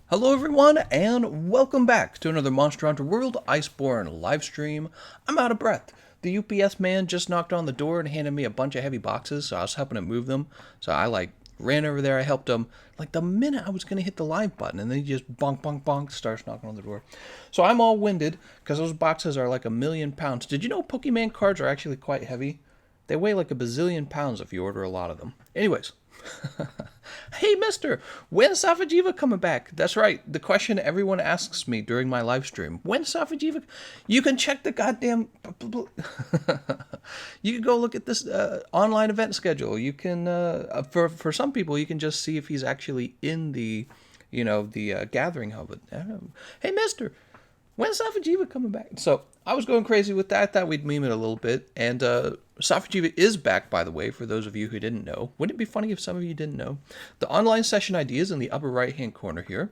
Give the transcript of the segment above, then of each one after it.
Hello everyone, and welcome back to another Monster Hunter World Iceborne live stream. I'm out of breath. The UPS man just knocked on the door and handed me a bunch of heavy boxes, so I was helping him move them. So I ran over there, I helped him. Like the minute I was gonna hit the live button, and then he just bonk, bonk, bonk, starts knocking on the door. So I'm all winded, because those boxes are like 1,000,000 pounds. Did you know Pokemon cards are actually quite heavy? They weigh like 1 bazillion pounds if you order a lot of them. Anyways. Hey, mister, when's Safijiiva coming back? That's right, the question everyone asks me during my live stream. When's Safijiiva? You can check the goddamn... You can go look at this online event schedule. You can, for some people, you can just see if he's actually in the, the gathering hub. Hey, mister, when's Safijiiva coming back? So I was going crazy with that. I thought we'd meme it a little bit. And Safijiiva is back, by the way, for those of you who didn't know. Wouldn't it be funny if some of you didn't know? The online session ID is in the upper right-hand corner here.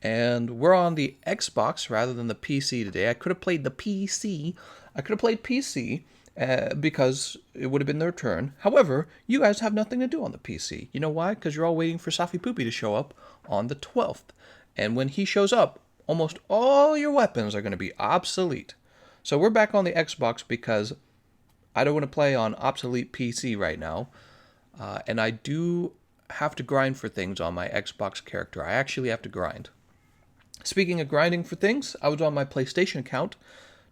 And we're on the Xbox rather than the PC today. I could have played the PC. I could have played PC because it would have been their turn. However, you guys have nothing to do on the PC. You know why? Because you're all waiting for Safi Poopy to show up on the 12th. And when he shows up, almost all your weapons are going to be obsolete. So we're back on the Xbox because I don't want to play on obsolete PC right now. And I do have to grind for things on my Xbox character. I actually have to grind. Speaking of grinding for things, I was on my PlayStation account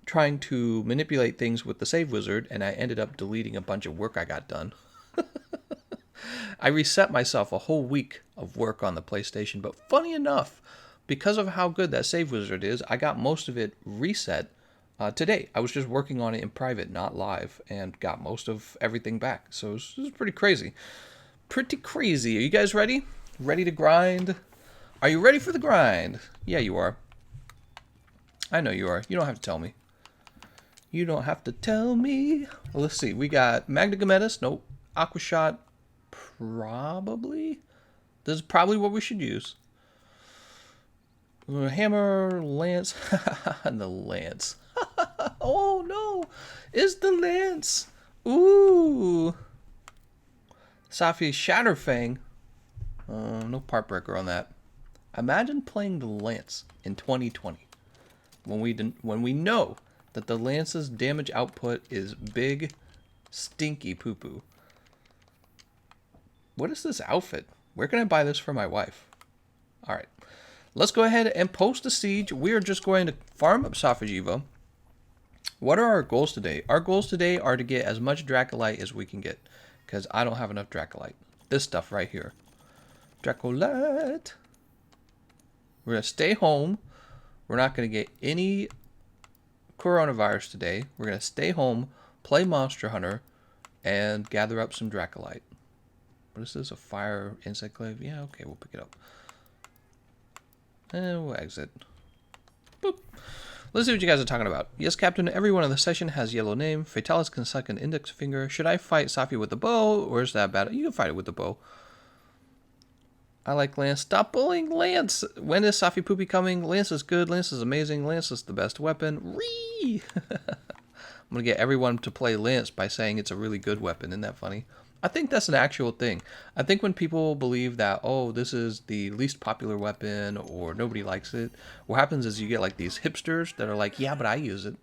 trying to manipulate things with the save wizard, and I ended up deleting a bunch of work I got done. I reset myself a whole week of work on the PlayStation, but funny enough, because of how good that save wizard is, I got most of it reset today. I was just working on it in private, not live, and got most of everything back. So it was pretty crazy. Pretty crazy. Are you guys ready? Ready to grind? Are you ready for the grind? Yeah, you are. I know you are. You don't have to tell me. You don't have to tell me. Well, let's see. We got Magna Gometis. Nope. Aqua Shot. Probably. This is probably what we should use. Hammer, Lance, and the Lance. Oh no, it's the Lance. Ooh. Safi Shatterfang. No part breaker on that. Imagine playing the Lance in 2020 when we know that the Lance's damage output is big, stinky poo-poo. What is this outfit? Where can I buy this for my wife? All right. Let's go ahead and post a siege. We are just going to farm up Safijiiva. What are our goals today? Our goals today are to get as much Dracolite as we can get, because I don't have enough Dracolite. This stuff right here. Dracolite. We're going to stay home. We're not going to get any coronavirus today. We're going to stay home, play Monster Hunter, and gather up some Dracolite. What is this? A fire insect glaive? Yeah, okay, we'll pick it up. And we'll exit. Boop. Let's see what you guys are talking about. Yes, Captain, everyone in the session has yellow name. Fatalis can suck an index finger. Should I fight Safi with the bow, or is that bad? You can fight it with the bow. I like Lance. Stop bullying Lance. When is Safi Poopy coming? Lance is good. Lance is amazing. Lance is the best weapon. Ree! I'm going to get everyone to play Lance by saying it's a really good weapon. Isn't that funny? I think that's an actual thing. I think when people believe that, oh, this is the least popular weapon or nobody likes it, what happens is you get like these hipsters that are like, yeah, but I use it.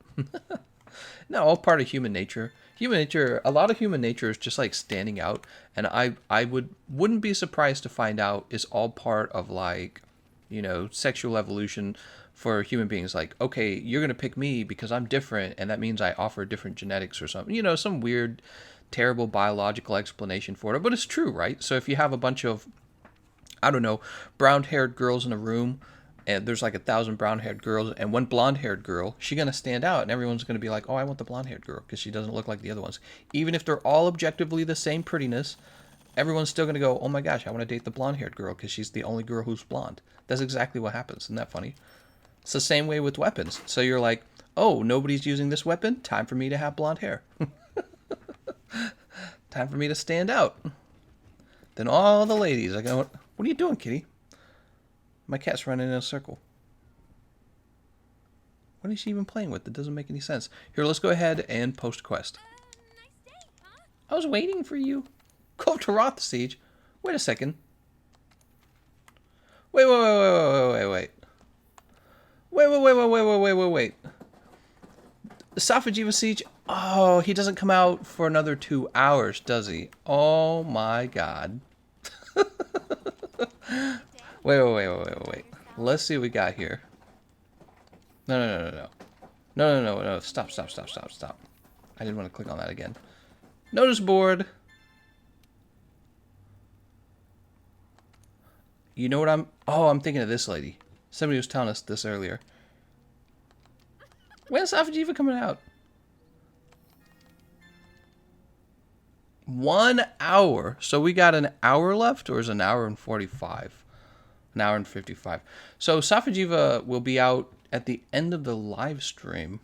No, all part of human nature. Human nature, a lot of human nature is just like standing out. And I wouldn't be surprised to find out is all part of like, sexual evolution for human beings. Like, okay, you're going to pick me because I'm different. And that means I offer different genetics or something, some weird, terrible biological explanation for it, but it's true, right? So if you have a bunch of, I don't know, brown-haired girls in a room, and there's like 1,000 brown-haired girls and one blonde-haired girl, she's going to stand out, and everyone's going to be like, oh, I want the blonde-haired girl, because she doesn't look like the other ones. Even if they're all objectively the same prettiness, everyone's still going to go, oh my gosh, I want to date the blonde-haired girl, because she's the only girl who's blonde. That's exactly what happens. Isn't that funny? It's the same way with weapons. So you're like, oh, nobody's using this weapon? Time for me to have blonde hair. Time for me to stand out. Then all the ladies are going, what are you doing, kitty? My cat's running in a circle. What is she even playing with? That doesn't make any sense. Here, let's go ahead and post quest. Nice day, huh? I was waiting for you. Go to Roth Siege. Wait a second. Wait, wait, wait, wait, wait, wait, wait. Wait, wait, wait, wait, wait, wait, wait, wait, wait. The Safijiiva Siege. Oh, he doesn't come out for another 2 hours, does he? Oh my god. Wait, wait, wait, wait, wait, wait. Let's see what we got here. No, no, no, no, no. No, no, no, no. Stop, stop, stop, stop, stop. I didn't want to click on that again. Notice board. You know what I'm... Oh, I'm thinking of this lady. Somebody was telling us this earlier. When's Safijiiva coming out? 1 hour. So we got an hour left, or is it an hour and 45? An hour and 55. So Safijiiva will be out at the end of the live stream.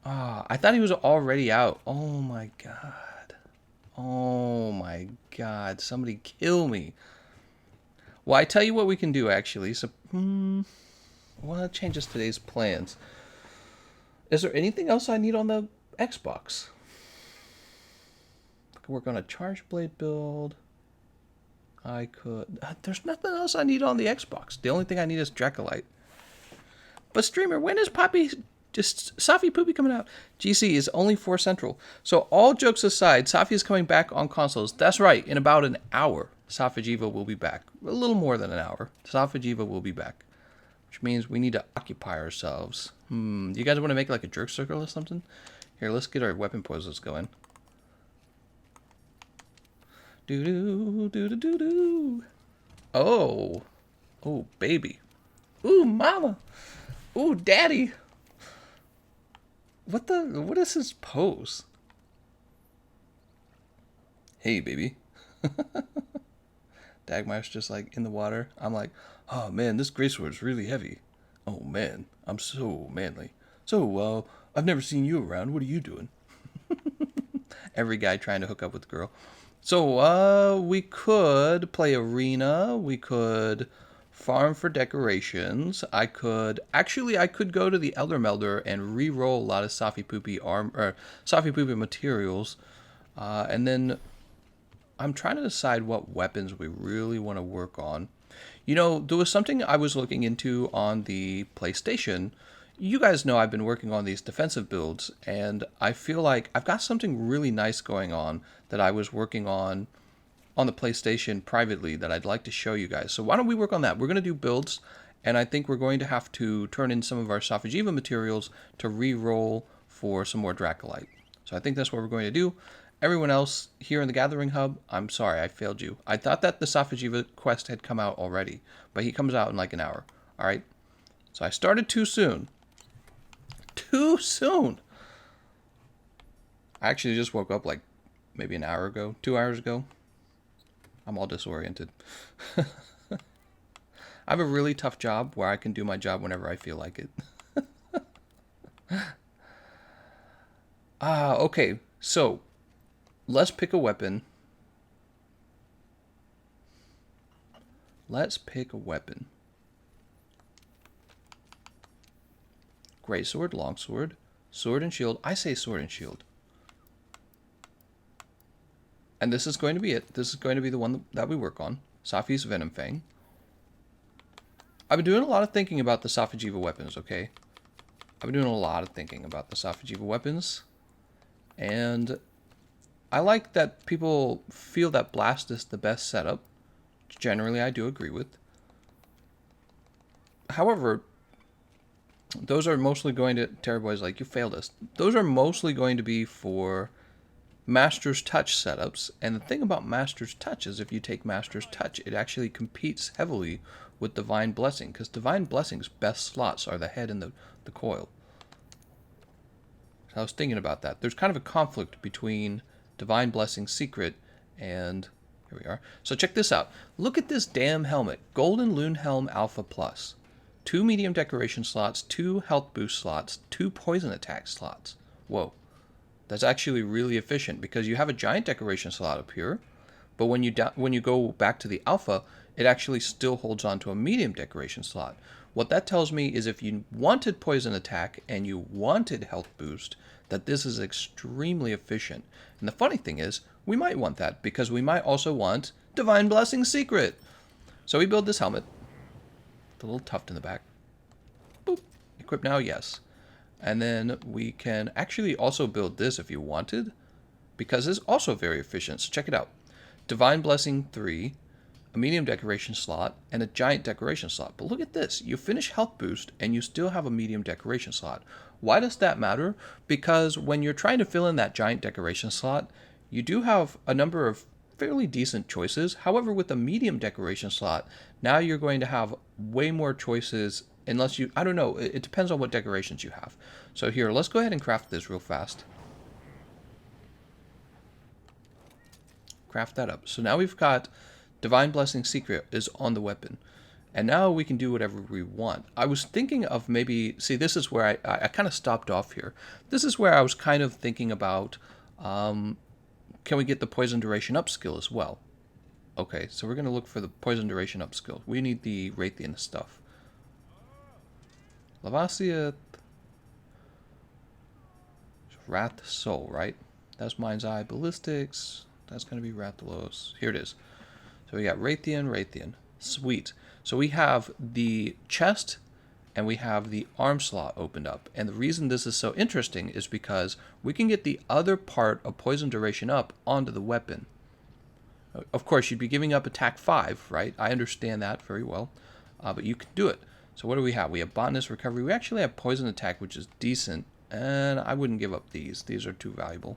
I thought he was already out. Oh my god. Oh my god. Somebody kill me. Well, I tell you what we can do, actually. So, well, that changes today's plans. Is there anything else I need on the Xbox? I could work on a charge blade build. I could... there's nothing else I need on the Xbox. The only thing I need is Dracolite. But streamer, when is Poppy... Just Safi Poopy coming out? GC is only 4 Central. So all jokes aside, Safi is coming back on consoles. That's right. In about an hour, Safijiiva will be back. A little more than an hour. Safijiiva will be back. Which means we need to occupy ourselves. You guys want to make like a jerk circle or something? Here, let's get our weapon poses going. Doo-doo, doo-doo-doo-doo. Oh. Oh, baby. Ooh, mama. Ooh, daddy. What is his pose? Hey, baby. Dagmar's just like in the water. I'm like, oh man, this greatsword's really heavy. Oh man, I'm so manly. So, I've never seen you around. What are you doing? Every guy trying to hook up with the girl. So, we could play arena. We could farm for decorations. I could go to the Elder Melder and re-roll a lot of Safi Poopy Safi Poopy materials, and then I'm trying to decide what weapons we really want to work on. You know, there was something I was looking into on the PlayStation. You guys know I've been working on these defensive builds, and I feel like I've got something really nice going on that I was working on the PlayStation privately that I'd like to show you guys. So why don't we work on that? We're going to do builds, and I think we're going to have to turn in some of our Safijiiva materials to re-roll for some more Dracolite. So I think that's what we're going to do. Everyone else here in the Gathering Hub, I'm sorry, I failed you. I thought that the Safijiiva quest had come out already, but he comes out in like an hour. All right? So I started too soon. Too soon! I actually just woke up like maybe an hour ago, 2 hours ago. I'm all disoriented. I have a really tough job where I can do my job whenever I feel like it. Okay, so let's pick a weapon. Let's pick a weapon. Greatsword, longsword, sword and shield. I say sword and shield. And this is going to be it. This is going to be the one that we work on. Safi's Venom Fang. I've been doing a lot of thinking about the Safijiiva weapons, okay? I've been doing a lot of thinking about the Safijiiva weapons. And I like that people feel that Blast is the best setup. Generally, I do agree with. However, those are mostly going to... Terrorboy's like, you failed us. Those are mostly going to be for Master's Touch setups, and the thing about Master's Touch is if you take Master's Touch, it actually competes heavily with Divine Blessing, because Divine Blessing's best slots are the head and the coil. So I was thinking about that. There's kind of a conflict between Divine Blessing Secret and... Here we are. So check this out. Look at this damn helmet. Golden Loon Helm Alpha Plus. 2 medium decoration slots, 2 health boost slots, 2 poison attack slots. Whoa. That's actually really efficient because you have a giant decoration slot up here, but when you go back to the alpha, it actually still holds on to a medium decoration slot, What that tells me is if you wanted poison attack and you wanted health boost, that this is extremely efficient. And the funny thing is, we might want that because we might also want Divine Blessing Secret. So we build this helmet. The little tuft in the back. Boop. Equip now, yes. And then we can actually also build this if you wanted, because it's also very efficient. So check it out. Divine Blessing 3, a medium decoration slot, and a giant decoration slot. But look at this. You finish health boost and you still have a medium decoration slot. Why does that matter? Because when you're trying to fill in that giant decoration slot, you do have a number of fairly decent choices. However, with a medium decoration slot, now you're going to have way more choices unless you, I don't know, it depends on what decorations you have. So here, let's go ahead and craft this real fast. Craft that up. So now we've got Divine Blessing Secret is on the weapon. And now we can do whatever we want. I was thinking of maybe, see, this is where I kind of stopped off here. This is where I was kind of thinking about, can we get the poison duration up skill as well? Okay, so we're going to look for the poison duration up skill. We need the Raytheon stuff. Lavasia. Wrath Soul, right? That's Mind's Eye Ballistics. That's going to be Rathalos. Here it is. So we got Raytheon. Sweet. So we have the chest and we have the arm slot opened up. And the reason this is so interesting is because we can get the other part of poison duration up onto the weapon. Of course, you'd be giving up attack 5, right? I understand that very well. But you can do it. So what do we have? We have botanist recovery. We actually have poison attack, which is decent. And I wouldn't give up these. These are too valuable.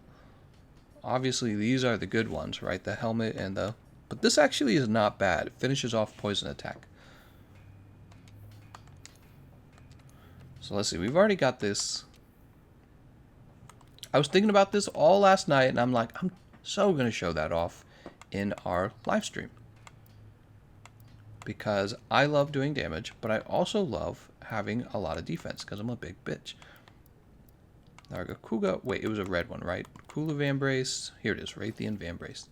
Obviously, these are the good ones, right? The helmet and the... But this actually is not bad. It finishes off poison attack. So let's see. We've already got this. I was thinking about this all last night, and I'm like, I'm so going to show that off in our live stream. Because I love doing damage, but I also love having a lot of defense, because I'm a big bitch. Narga Kuga. Wait, it was a red one, right? Kula Vambrace. Here it is. Raytheon Vambrace.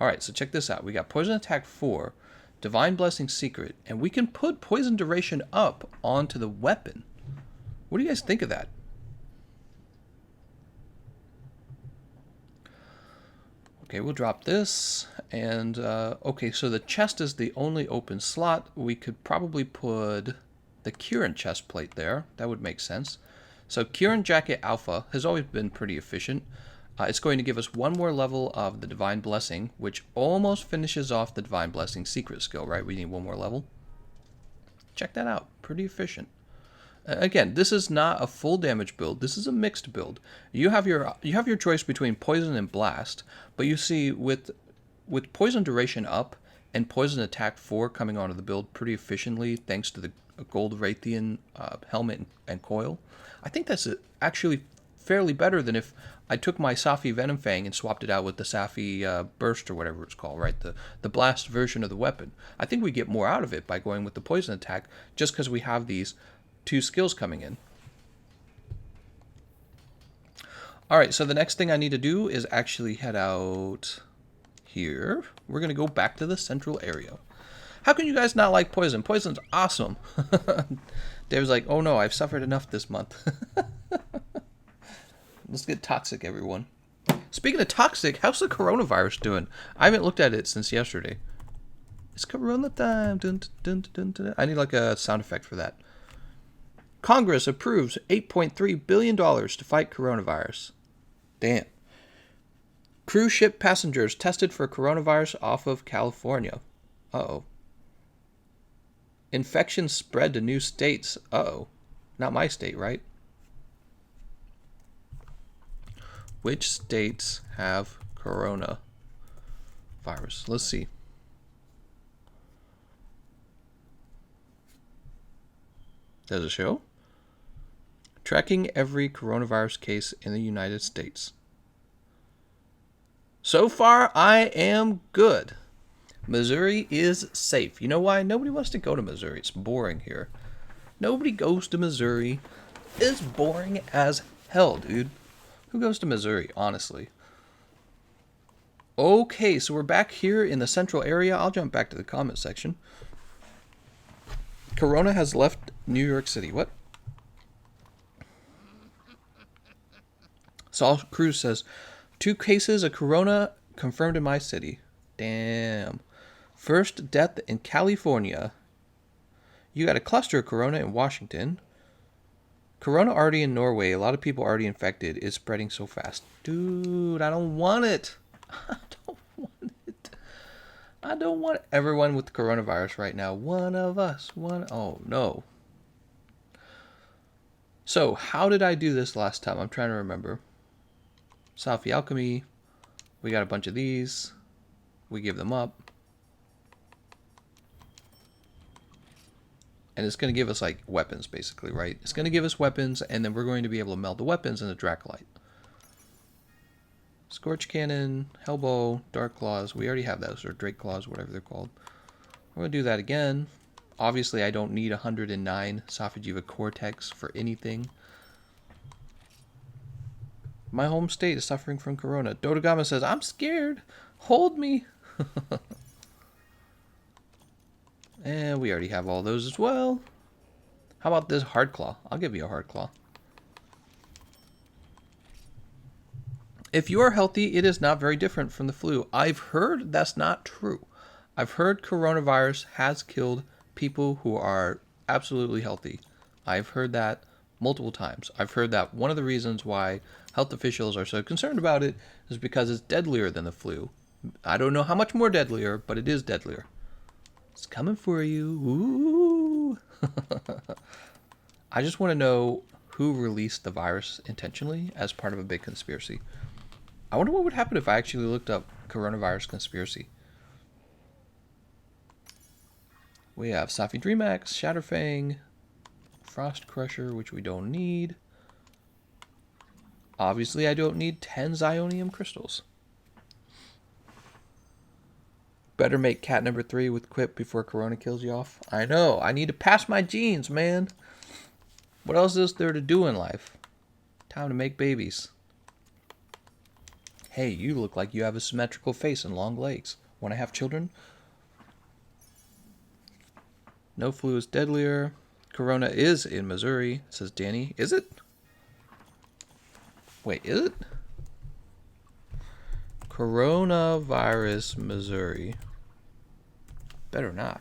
Alright, so check this out. We got Poison Attack 4, Divine Blessing Secret, and we can put Poison Duration up onto the weapon. What do you guys think of that? Okay, we'll drop this. And, okay, so the chest is the only open slot. We could probably put the Kieran chest plate there. That would make sense. So Kieran Jacket Alpha has always been pretty efficient. It's going to give us one more level of the Divine Blessing, which almost finishes off the Divine Blessing Secret skill, right? We need one more level. Check that out. Pretty efficient. Again, this is not a full damage build. This is a mixed build. You have your choice between Poison and Blast, but you see with Poison Duration up and Poison Attack 4 coming onto the build pretty efficiently thanks to the Gold Raytheon helmet and coil, I think that's actually fairly better than if I took my Safi Venom Fang and swapped it out with the Safi Burst or whatever it's called, right? The blast version of the weapon. I think we get more out of it by going with the Poison Attack just because we have these two skills coming in. Alright, so the next thing I need to do is actually head out here. We're going to go back to the central area. How can you guys not like poison? Poison's awesome. Dave's like, oh no, I've suffered enough this month. Let's get toxic, everyone. Speaking of toxic, how's the coronavirus doing? I haven't looked at it since yesterday. It's corona time. Dun, dun, dun, dun, dun. I need like a sound effect for that. Congress approves $8.3 billion to fight coronavirus. Damn. Cruise ship passengers tested for coronavirus off of California. Uh-oh. Infection spread to new states. Uh-oh. Not my state, right? Which states have coronavirus? Let's see. Does it show? Tracking every coronavirus case in the United States. So far, I am good. Missouri is safe. You know why? Nobody wants to go to Missouri. It's boring here. Nobody goes to Missouri. It's boring as hell, dude. Who goes to Missouri, honestly? Okay, so we're back here in the central area. I'll jump back to the comment section. Corona has left New York City. What? Saul Cruz says, 2 cases of corona confirmed in my city. Damn. First death in California. You got a cluster of corona in Washington. Corona already in Norway. A lot of people already infected. It's spreading so fast. Dude, I don't want it. I don't want it. I don't want everyone with coronavirus right now. One of us. Oh, no. So, how did I do this last time? I'm trying to remember. Safi Alchemy. We got a bunch of these. We give them up. And it's going to give us, like, weapons, basically, right? It's going to give us weapons, and then we're going to be able to meld the weapons in the Dracolite. Scorch Cannon, Hellbow, Dark Claws. We already have those, or Drake Claws, whatever they're called. We're going to do that again. Obviously, I don't need 109 Safijiiva Cortex for anything. My home state is suffering from corona. Dodogama says, I'm scared. Hold me. And we already have all those as well. How about this hard claw? I'll give you a hard claw. If you are healthy, it is not very different from the flu. I've heard that's not true. I've heard coronavirus has killed people who are absolutely healthy. I've heard that multiple times. I've heard that one of the reasons why health officials are so concerned about it is because it's deadlier than the flu. I don't know how much more deadlier, but it is deadlier. It's coming for you. Ooh. I just want to know who released the virus intentionally as part of a big conspiracy. I wonder what would happen if I actually looked up coronavirus conspiracy. We have Safi Dreamax, Shatterfang, Frost Crusher, which we don't need. Obviously, I don't need 10 Zionium crystals. Better make cat number 3 with Quip before Corona kills you off. I know. I need to pass my genes, man. What else is there to do in life? Time to make babies. Hey, you look like you have a symmetrical face and long legs. Want to have children? No flu is deadlier. Corona is in Missouri, says Danny. Is it? Wait, is it? Coronavirus, Missouri. Better not.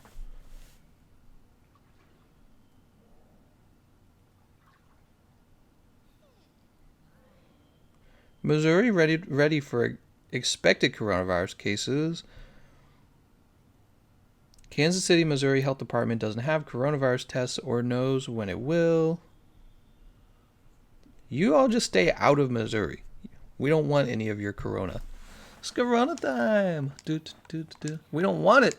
Missouri ready for expected coronavirus cases. Kansas City, Missouri Health Department doesn't have coronavirus tests or knows when it will. You all just stay out of Missouri. We don't want any of your corona. It's corona time. We don't want it.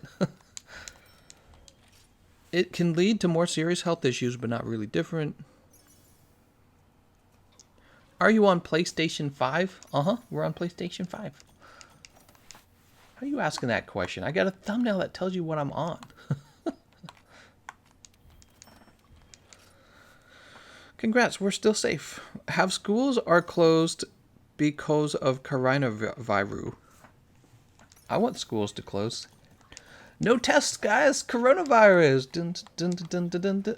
It can lead to more serious health issues, but not really different. Are you on PlayStation 5? We're on PlayStation 5. How are you asking that question? I got a thumbnail that tells you what I'm on. Congrats, we're still safe. Have schools are closed because of coronavirus. I want schools to close. No tests, guys. Coronavirus. Dun, dun, dun, dun, dun, dun.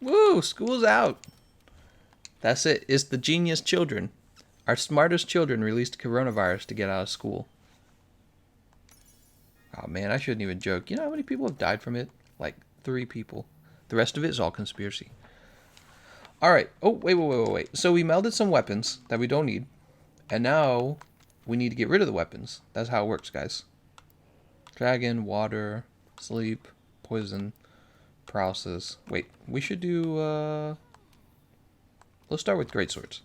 Woo, school's out. That's it. It's the genius children. Our smartest children released coronavirus to get out of school. Oh man, I shouldn't even joke. You know how many people have died from it? Like 3 people. The rest of it is all conspiracy. Alright. Oh, wait. So we melded some weapons that we don't need. And now we need to get rid of the weapons. That's how it works, guys. Dragon, water, sleep, poison, paralysis. Wait, we should do... Let's start with greatswords.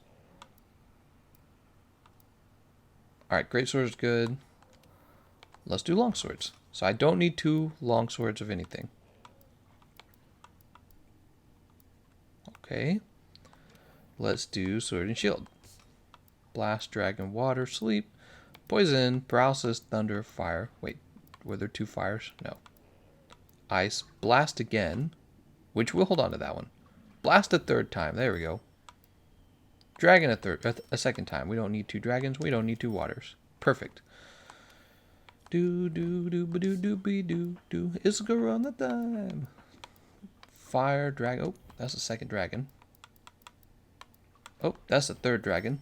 Alright, greatswords is good. Let's do longswords. So I don't need 2 longswords of anything. Okay. Let's do sword and shield. Blast, dragon, water, sleep, poison, paralysis, thunder, fire. Wait, were there 2 fires? No. Ice, blast again, which we'll hold on to that one. Blast a 3rd time. There we go. Dragon a 2nd time. We don't need 2 dragons. We don't need 2 waters. Perfect. Do. It's corona time. fire dragon. Oh, that's the second dragon. Oh, that's the third dragon.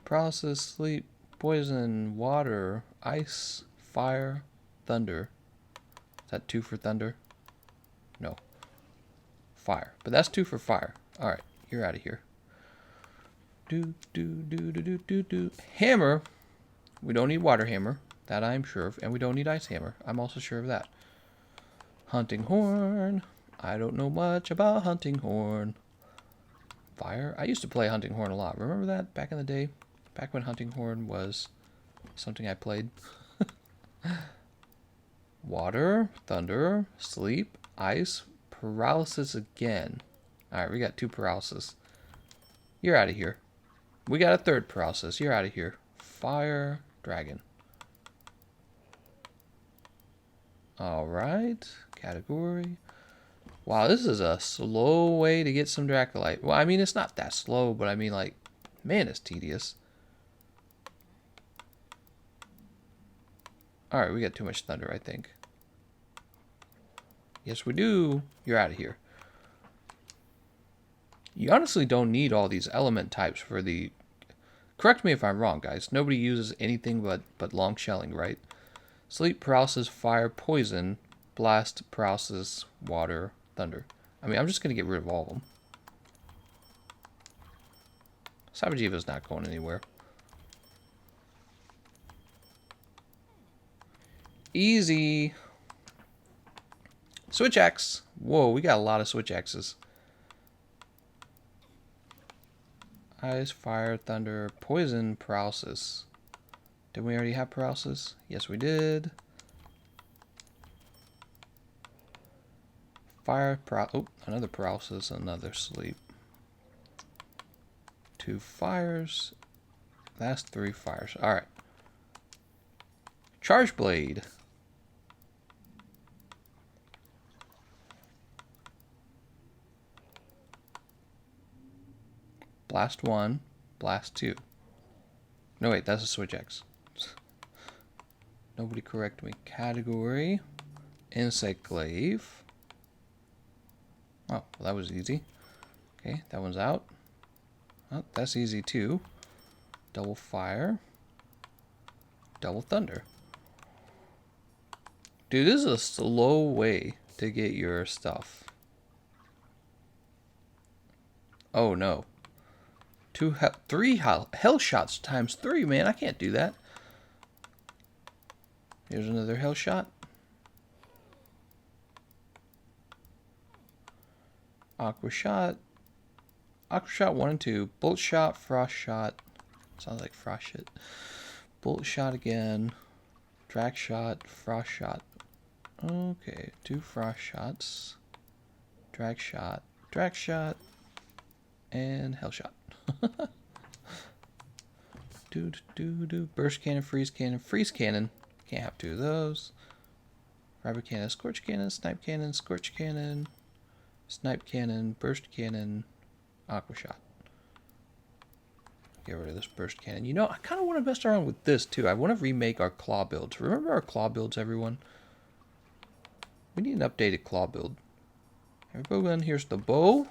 Paralysis, sleep, poison, water, ice, fire, thunder. Is that 2 for thunder? No. Fire. But that's 2 for fire. Alright, you're out of here. Hammer. We don't need water hammer. That I'm sure of. And we don't need ice hammer. I'm also sure of that. Hunting horn. I don't know much about hunting horn. Fire. I used to play hunting horn a lot. Remember that back in the day? Back when hunting horn was something I played. Water, thunder, sleep, ice, paralysis again. Alright, we got 2 paralysis. You're out of here. We got a 3rd paralysis. You're out of here. Fire, dragon. Alright, category. Wow, this is a slow way to get some Dracolite. Well, I mean, it's not that slow, but I mean, like, man, it's tedious. Alright, we got too much thunder, I think. Yes, we do. You're out of here. You honestly don't need all these element types for the... Correct me if I'm wrong, guys. Nobody uses anything but long shelling, right? Sleep, paralysis, fire, poison, blast, paralysis, water, thunder. I mean, I'm just going to get rid of all of them. Safijiiva's not going anywhere. Easy. Switch axe. Whoa, we got a lot of switch axes. Ice, fire, thunder, poison, paralysis. Did we already have paralysis? Yes, we did. Fire, oh, another paralysis, another sleep. 2 fires. That's 3 fires. Alright. Charge blade. Blast 1, blast 2. No, wait, that's a switch X. Nobody correct me. Category. Insect glaive. Oh, well, that was easy. Okay, that one's out. Oh, that's easy too. Double fire. Double thunder. Dude, this is a slow way to get your stuff. Oh no. 3 hell shots times 3, man. I can't do that. Here's another hell shot. Aqua shot. Aqua shot 1 and 2. Bolt shot, frost shot. Sounds like frost shit. Bolt shot again. Drag shot, frost shot. Okay, 2 frost shots. Drag shot, and hell shot. Burst cannon, freeze cannon. Can't have 2 of those. Rapid cannon, scorch cannon, snipe cannon, scorch cannon, snipe cannon, burst cannon, aqua shot. Get rid of this burst cannon. You know, I kind of want to mess around with this too. I want to remake our claw builds. Remember our claw builds, everyone? We need an updated claw build. Bowgun, here's the bow.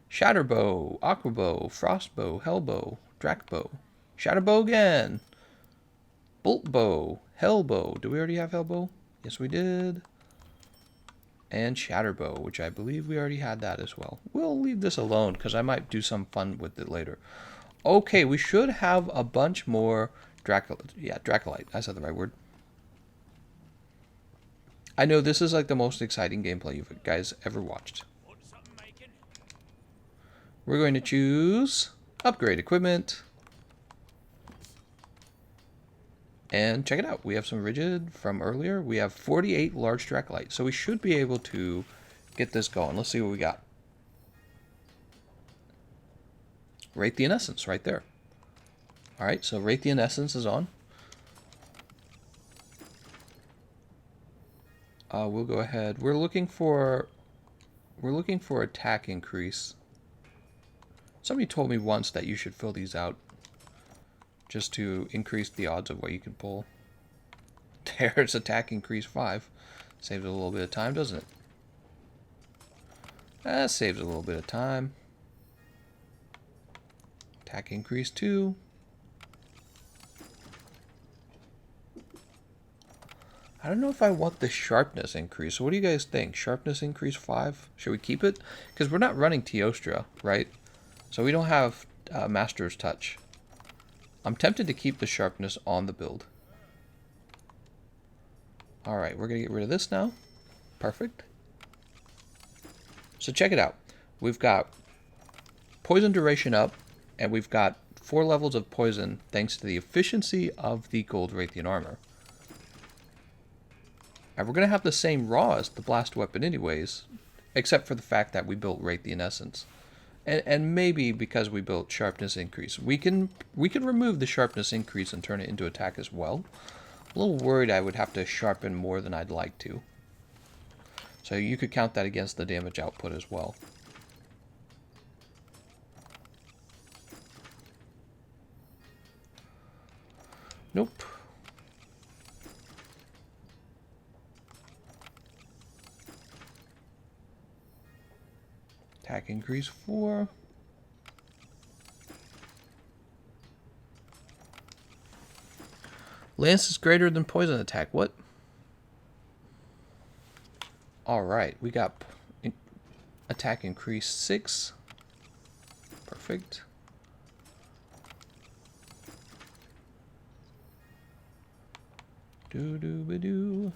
Shatter bow, aqua bow, frost bow, hell bow, drac bow. Shatter bow again. Bolt bow, hell bow. Do we already have hell bow? Yes, we did. And shatter bow, which I believe we already had that as well. We'll leave this alone because I might do some fun with it later. Okay, we should have a bunch more Dracolite. I said the right word. I know this is like the most exciting gameplay you guys ever watched. We're going to choose upgrade equipment. And check it out. We have some rigid from earlier. We have 48 large Dracolite. So we should be able to get this going. Let's see what we got. Raytheon Essence right there. Alright, so Raytheon Essence is on. We'll go ahead. We're looking for attack increase. Somebody told me once that you should fill these out just to increase the odds of what you can pull. There's attack increase 5. Saves a little bit of time, doesn't it? That saves a little bit of time. Attack increase 2. I don't know if I want the sharpness increase. So what do you guys think? Sharpness increase 5? Should we keep it? Because we're not running Teostra, right? So we don't have Master's Touch. I'm tempted to keep the sharpness on the build. Alright, we're going to get rid of this now. Perfect. So check it out. We've got poison duration up, and we've got 4 levels of poison thanks to the efficiency of the gold Raytheon armor. And we're going to have the same raw as the blast weapon anyways, except for the fact that we built Raytheon Essence. And maybe because we built sharpness increase. We can remove the sharpness increase and turn it into attack as well. A little worried I would have to sharpen more than I'd like to. So you could count that against the damage output as well. Nope. Attack increase 4. Lance is greater than poison attack. What? Alright, we got attack increase 6. Perfect. Doo-doo-ba-doo.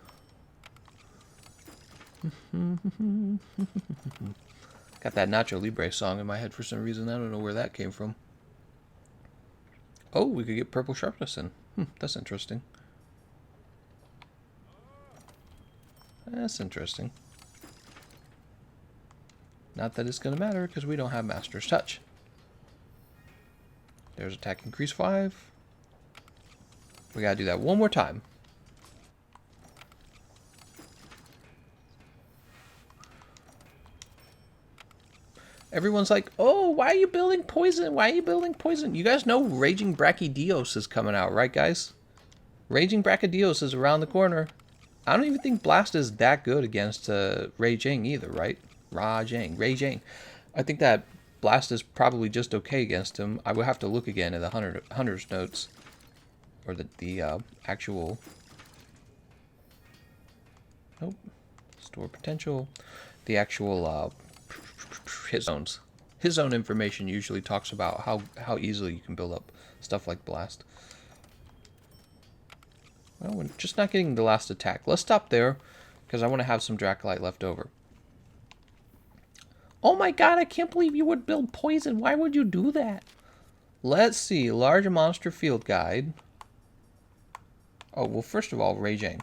Got that Nacho Libre song in my head for some reason. I don't know where that came from. Oh, we could get purple sharpness in. That's interesting. That's interesting. Not that it's going to matter because we don't have Master's Touch. There's attack increase 5. We got to do that one more time. Everyone's like, oh, why are you building poison? Why are you building poison? You guys know Raging Brachydios is coming out, right, guys? Raging Brachydios is around the corner. I don't even think Blast is that good against Raging either, right? Raging. I think that Blast is probably just okay against him. I would have to look again at the Hunter's notes. Or the actual... Nope. Store potential. The actual... his own information usually talks about how easily you can build up stuff like Blast. Well, we're just not getting the last attack. Let's stop there because I want to have some Dracolite left over. Oh my god, I can't believe you would build poison. Why would you do that? Let's see. Large monster field guide. Oh, well, first of all, Raging.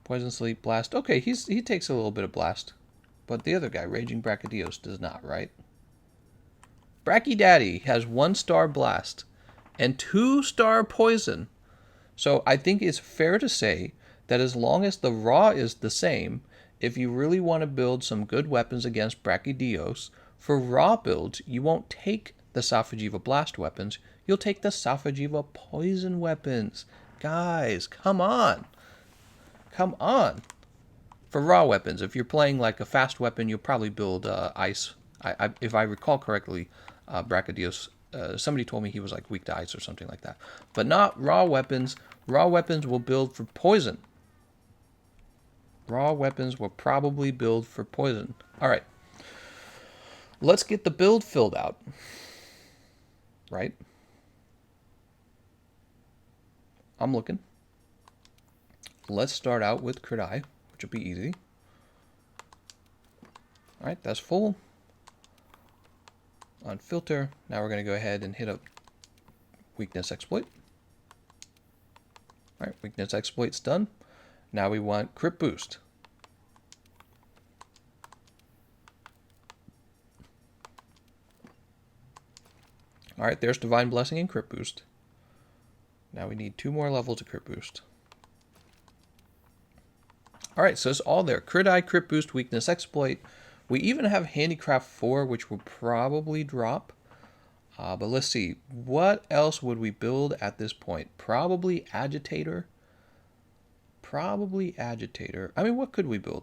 Poison sleep, blast. Okay, he takes a little bit of blast. But the other guy, Raging Brachydios, does not, right? Bracky Daddy has 1-star blast and 2-star poison. So I think it's fair to say that as long as the raw is the same, if you really want to build some good weapons against Brachydios, for raw builds, you won't take the Safijiiva blast weapons, you'll take the Safijiiva poison weapons. Guys, come on. Come on. For raw weapons, if you're playing like a fast weapon, you'll probably build ice. If I recall correctly, Brachydios, somebody told me he was like weak to ice or something like that. But not raw weapons. Raw weapons will build for poison. Raw weapons will probably build for poison. Alright. Let's get the build filled out. Right? I'm looking. Let's start out with Crit Eye, which will be easy. Alright, that's full. On filter, now we're going to go ahead and hit up weakness exploit. Alright, weakness exploit's done. Now we want crit boost. Alright, there's divine blessing and crit boost. Now we need 2 more levels of crit boost. Alright, so it's all there. Crit Eye, crit boost, weakness exploit. We even have handicraft 4, which will probably drop. But let's see. What else would we build at this point? Probably agitator. probably agitator. I mean, what could we build?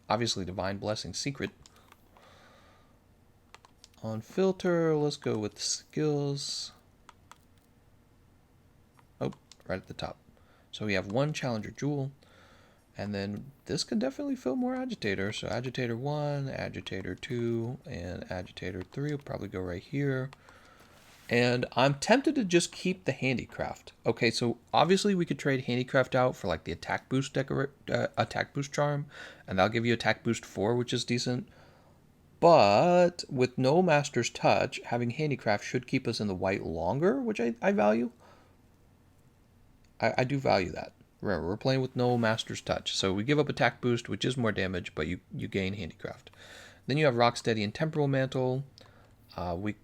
Obviously, divine blessing secret. On filter, let's go with skills. Oh, right at the top. So we have one challenger jewel, and then this could definitely fill more agitator. So agitator 1, agitator 2, and agitator 3 will probably go right here. And I'm tempted to just keep the handicraft. Okay, so obviously we could trade handicraft out for like the attack boost attack boost charm, and that'll give you attack boost 4, which is decent. But with no master's touch, having handicraft should keep us in the white longer, which I value. I do value that. Remember, we're playing with no master's touch, so we give up attack boost, which is more damage, but you gain handicraft. Then you have Rocksteady and Temporal Mantle. We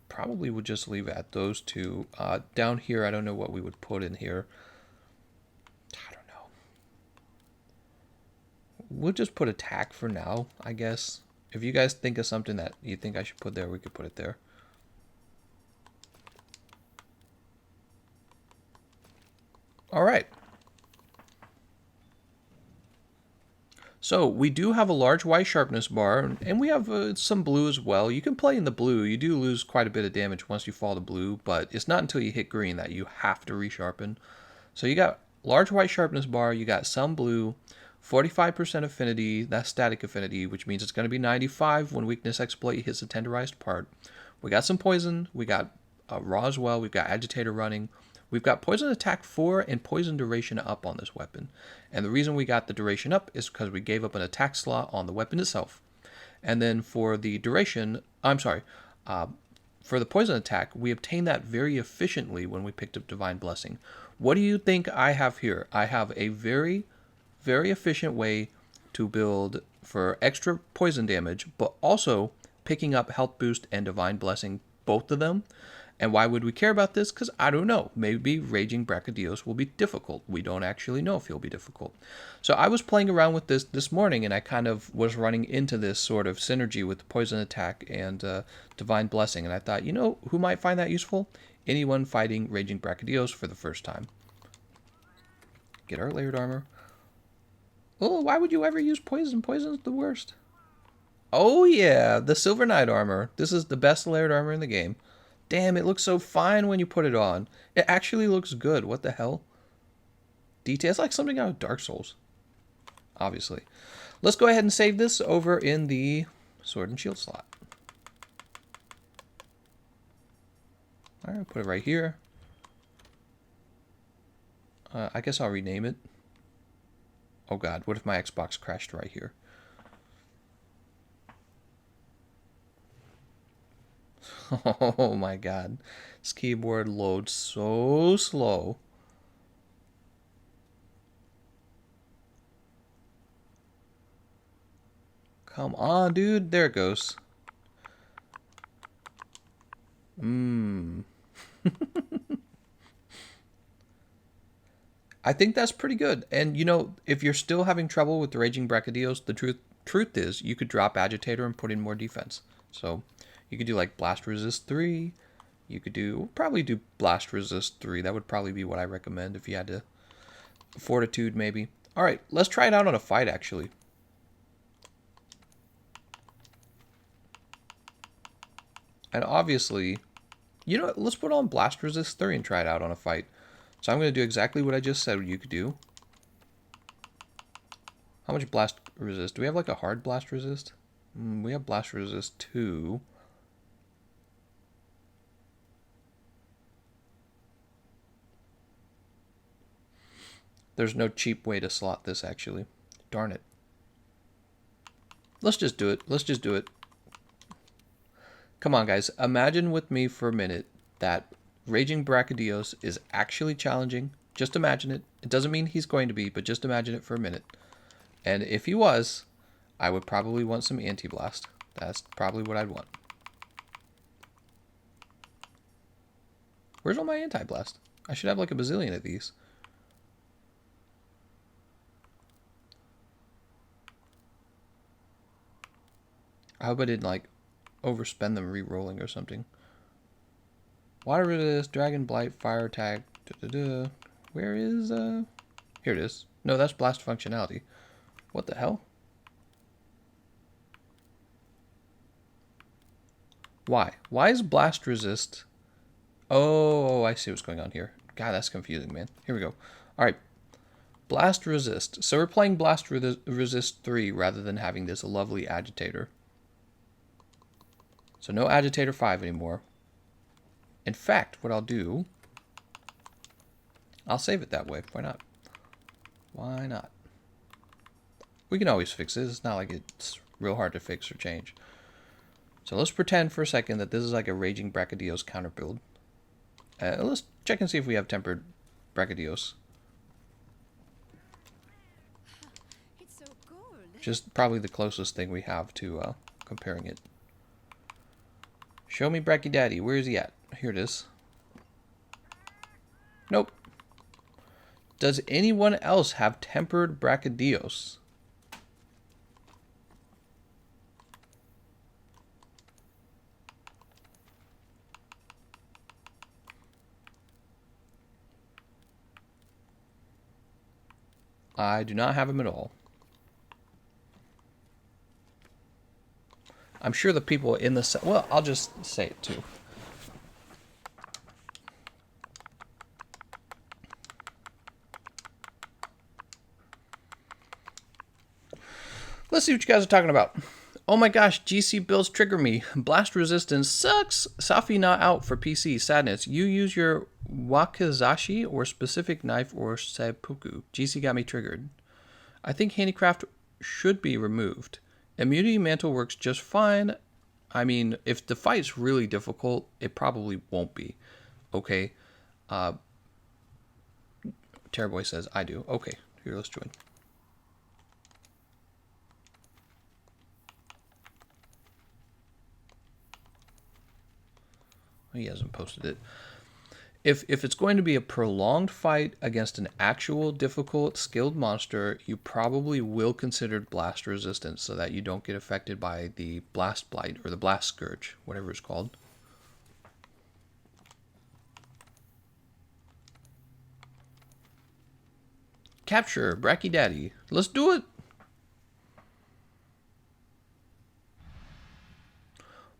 probably would just leave it at those two. Down here, I don't know what we would put in here. I don't know. We'll just put attack for now, I guess. If you guys think of something that you think I should put there, we could put it there. All right. So we do have a large white sharpness bar, and we have some blue as well. You can play in the blue. You do lose quite a bit of damage once you fall to blue, but it's not until you hit green that you have to resharpen. So you got large white sharpness bar, you got some blue, 45% affinity, that's static affinity, which means it's going to be 95 when weakness exploit hits a tenderized part. We got some poison, we got raw as well, we've got agitator running. We've got poison attack 4 and poison duration up on this weapon. And the reason we got the duration up is because we gave up an attack slot on the weapon itself. And then for the duration, for the poison attack, we obtained that very efficiently when we picked up Divine Blessing. What do you think I have here? I have a very, very efficient way to build for extra poison damage, but also picking up health boost and Divine Blessing, both of them. And why would we care about this? Because I don't know. Maybe Raging Brachydios will be difficult. We don't actually know if he'll be difficult. So I was playing around with this morning, and I kind of was running into this sort of synergy with Poison Attack and Divine Blessing. And I thought, you know, who might find that useful? Anyone fighting Raging Brachydios for the first time. Get our layered armor. Oh, why would you ever use poison? Poison's the worst. Oh yeah, the Silver Knight armor. This is the best layered armor in the game. Damn, it looks so fine when you put it on. It actually looks good. What the hell? Details like something out of Dark Souls. Obviously. Let's go ahead and save this over in the Sword and Shield slot. Alright, put it right here. I guess I'll rename it. Oh god, what if my Xbox crashed right here? Oh my god. This keyboard loads so slow. Come on, dude. There it goes. I think that's pretty good. And, you know, if you're still having trouble with the Raging Brachydios, the truth is you could drop Agitator and put in more defense. So you could do like Blast Resist 3. You could probably do Blast Resist 3. That would probably be what I recommend if you had to. Fortitude, maybe. All right, let's try it out on a fight, actually. And obviously, you know what? Let's put on Blast Resist 3 and try it out on a fight. So I'm going to do exactly what I just said you could do. How much Blast Resist? Do we have like a hard Blast Resist? We have Blast Resist 2. There's no cheap way to slot this, actually. Darn it. Let's just do it. Let's just do it. Come on, guys. Imagine with me for a minute that Raging Brachydios is actually challenging. Just imagine it. It doesn't mean he's going to be, but just imagine it for a minute. And if he was, I would probably want some anti-blast. That's probably what I'd want. Where's all my anti-blast? I should have like a bazillion of these. I hope I didn't like overspend them re-rolling or something. Water Resist, Dragon Blight, Fire Attack. Where is, here it is. No, that's blast functionality. What the hell? Why? Why is blast resist? Oh, I see what's going on here. God, that's confusing, man. Here we go. All right. Blast resist. So we're playing blast resist 3 rather than having this lovely agitator. So no agitator 5 anymore. In fact, what I'll do, I'll save it that way. Why not? Why not? We can always fix it. It's not like it's real hard to fix or change. So let's pretend for a second that this is like a Raging Brachydios counter build. Let's check and see if we have tempered Brachydios. It's so good. Just probably the closest thing we have to comparing it. Show me Bracky Daddy. Where is he at? Here it is. Nope. Does anyone else have tempered Brachydios? I do not have him at all. I'm sure the people in the... Well, I'll just say it too. Let's see what you guys are talking about. Oh my gosh, GC builds trigger me. Blast resistance sucks. Safi not out for PC. Sadness. You use your wakizashi or specific knife or seppuku. GC got me triggered. I think handicraft should be removed. Immunity mantle works just fine. I mean, if the fight's really difficult, it probably won't be. Okay. Terrorboy says, I do. Okay, here, let's join. He hasn't posted it. If it's going to be a prolonged fight against an actual difficult skilled monster, you probably will consider blast resistance so that you don't get affected by the blast blight or the blast scourge, whatever it's called. Capture Bracky Daddy. Let's do it.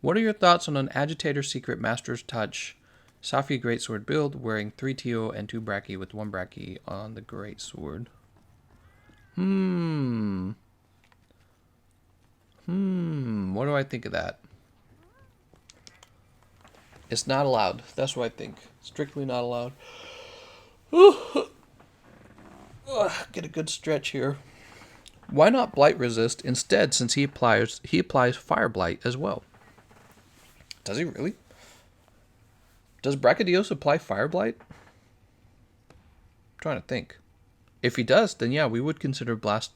What are your thoughts on an Agitator Secret Master's Touch Safi Greatsword build wearing 3 TO and 2 Bracky with 1 Bracky on the Greatsword? What do I think of that? It's not allowed. That's what I think. Strictly not allowed. Get a good stretch here. Why not Blight Resist instead, since he applies Fire Blight as well? Does he really? Does Brachydios apply Fire Blight? I'm trying to think. If he does, then yeah, we would consider Blight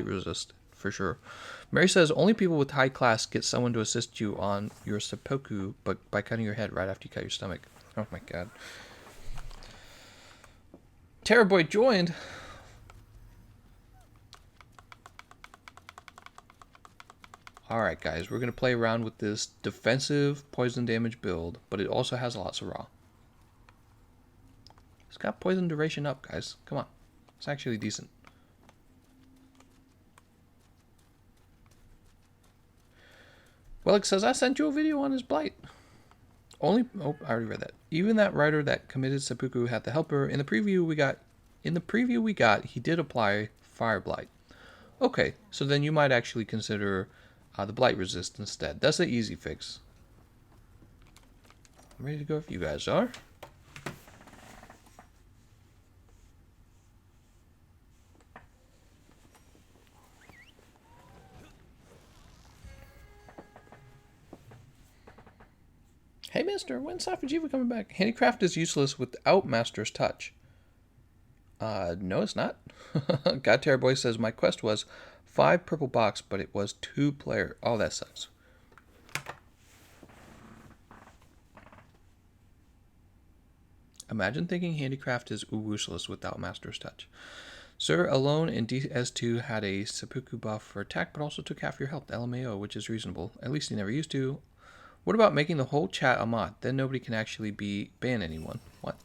Resist for sure. Mary says only people with high class get someone to assist you on your seppuku, but by cutting your head right after you cut your stomach. Oh my god. Terrorboy joined. Alright guys, we're going to play around with this defensive poison damage build, but it also has lots of raw. It's got poison duration up, guys. Come on. It's actually decent. Well, it says I sent you a video on his blight. Oh, I already read that. Even that writer that committed seppuku had the helper. In the preview we got, he did apply Fire Blight. Okay, so then you might actually consider the Blight Resist instead. That's an easy fix. I'm ready to go if you guys are. Hey mister, when's Safijiiva coming back? Handicraft is useless without Master's Touch. No it's not. God Terrorboy says my quest was 5 purple box, but it was 2 player. Oh, that sucks. Imagine thinking Handicraft is useless without Master's Touch. Sir alone in DS2 had a seppuku buff for attack, but also took half your health, LMAO, which is reasonable. At least he never used to. What about making the whole chat a mod? Then nobody can actually ban anyone. What?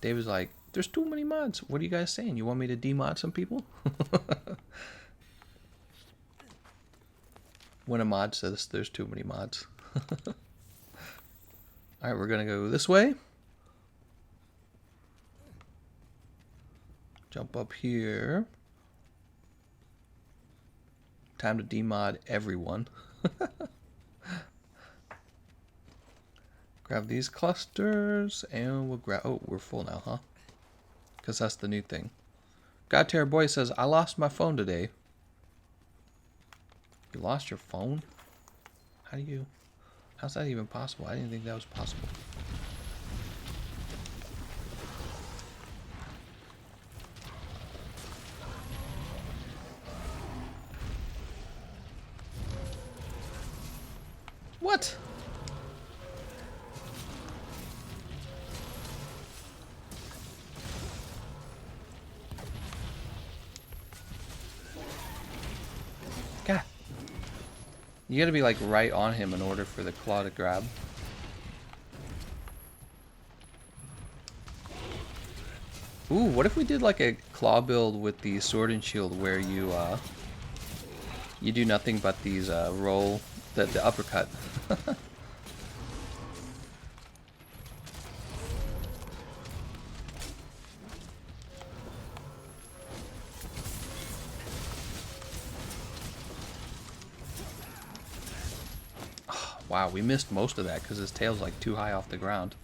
David's like, there's too many mods. What are you guys saying? You want me to demod some people? When a mod says there's too many mods. Alright, we're gonna go this way. Jump up here. Time to demod everyone. Grab these clusters, and we'll grab... Oh, we're full now, huh? Because that's the new thing. Godterror Boy says, I lost my phone today. You lost your phone? How do you... How's that even possible? I didn't think that was possible. What? God. You gotta be like right on him in order for the claw to grab. Ooh, what if we did like a claw build with the sword and shield where you you do nothing but these roll the uppercut. Wow, we missed most of that because his tail's like too high off the ground.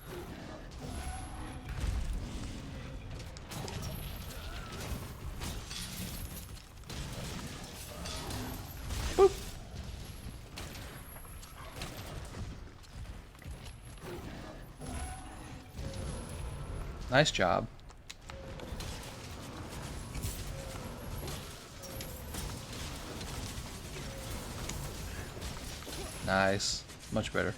Boop. Nice job. Nice. Much better.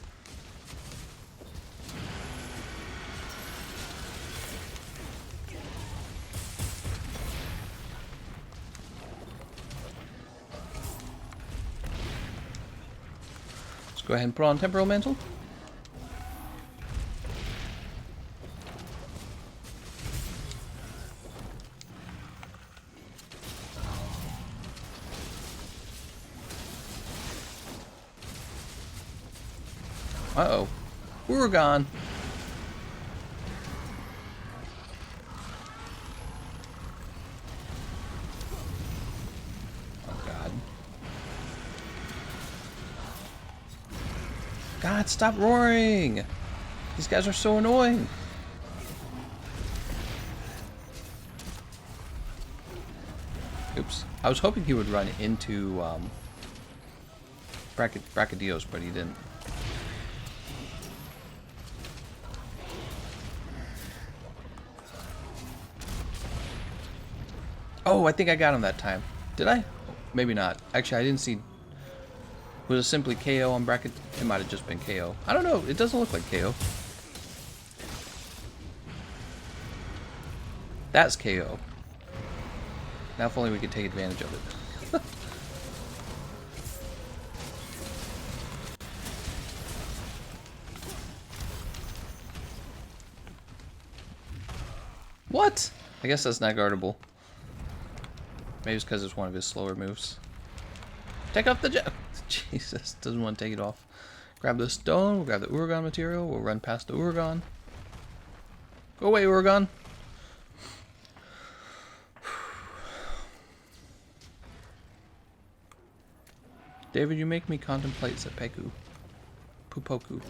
Let's go ahead and put on Temporal Mantle. Uh-oh. We're gone. Oh, God. God, stop roaring! These guys are so annoying. Oops. I was hoping he would run into Brachydios, but he didn't. Oh, I think I got him that time. Did I? Maybe not. Actually, I didn't see... Was it simply KO on Bracket? It might have just been KO. I don't know. It doesn't look like KO. That's KO. Now if only we could take advantage of it. What? I guess that's not guardable. Maybe it's because it's one of his slower moves. Take off the jet. Jesus, doesn't want to take it off. Grab the stone. We'll grab the Uragan material. We'll run past the Uragan. Go away, Uragan. David, you make me contemplate seppuku. Pupoku.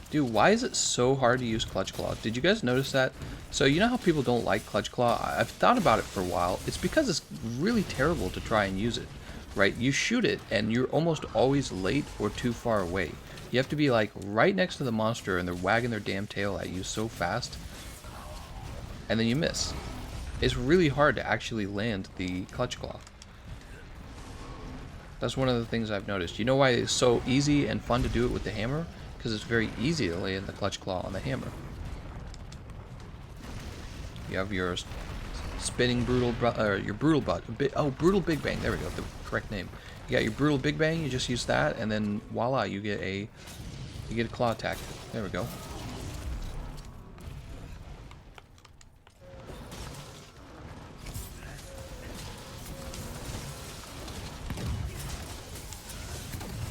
Dude, why is it so hard to use Clutch Claw? Did you guys notice that? So you know how people don't like Clutch Claw? I've thought about it for a while. It's because it's really terrible to try and use it, right? You shoot it and you're almost always late or too far away. You have to be like right next to the monster and they're wagging their damn tail at you so fast. And then you miss. It's really hard to actually land the Clutch Claw. That's one of the things I've noticed. You know why it's so easy and fun to do it with the hammer? Because it's very easy to lay in the Clutch Claw on the hammer. You have your spinning your brutal brutal big bang. There we go, the correct name. You got your brutal big bang. You just use that, and then voila, you get a claw attack. There we go.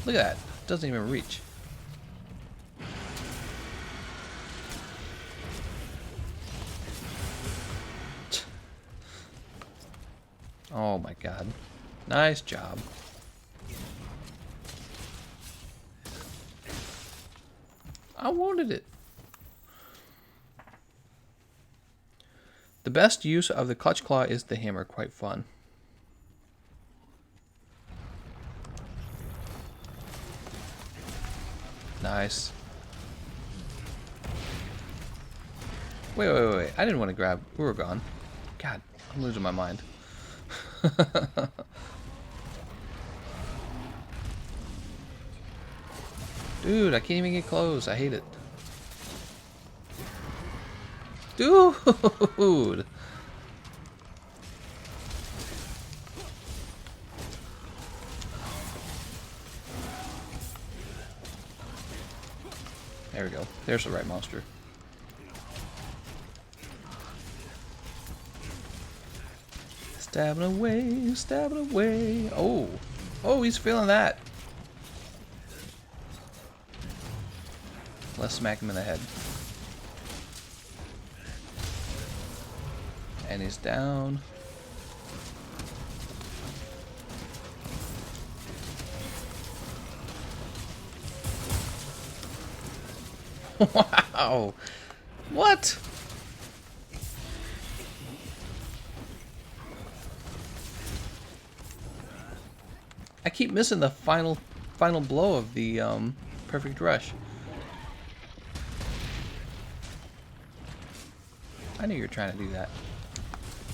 Look at that. Doesn't even reach. Oh my god. Nice job. I wanted it. The best use of the clutch claw is the hammer. Quite fun. Nice. Wait. I didn't want to grab Uragon. God, I'm losing my mind. Dude, I can't even get close. I hate it. Dude! There we go. There's the right monster. Stabbing away, stabbing away. Oh. Oh, he's feeling that. Let's smack him in the head. And he's down. Wow. What? I keep missing the final blow of the perfect rush. I knew you were trying to do that.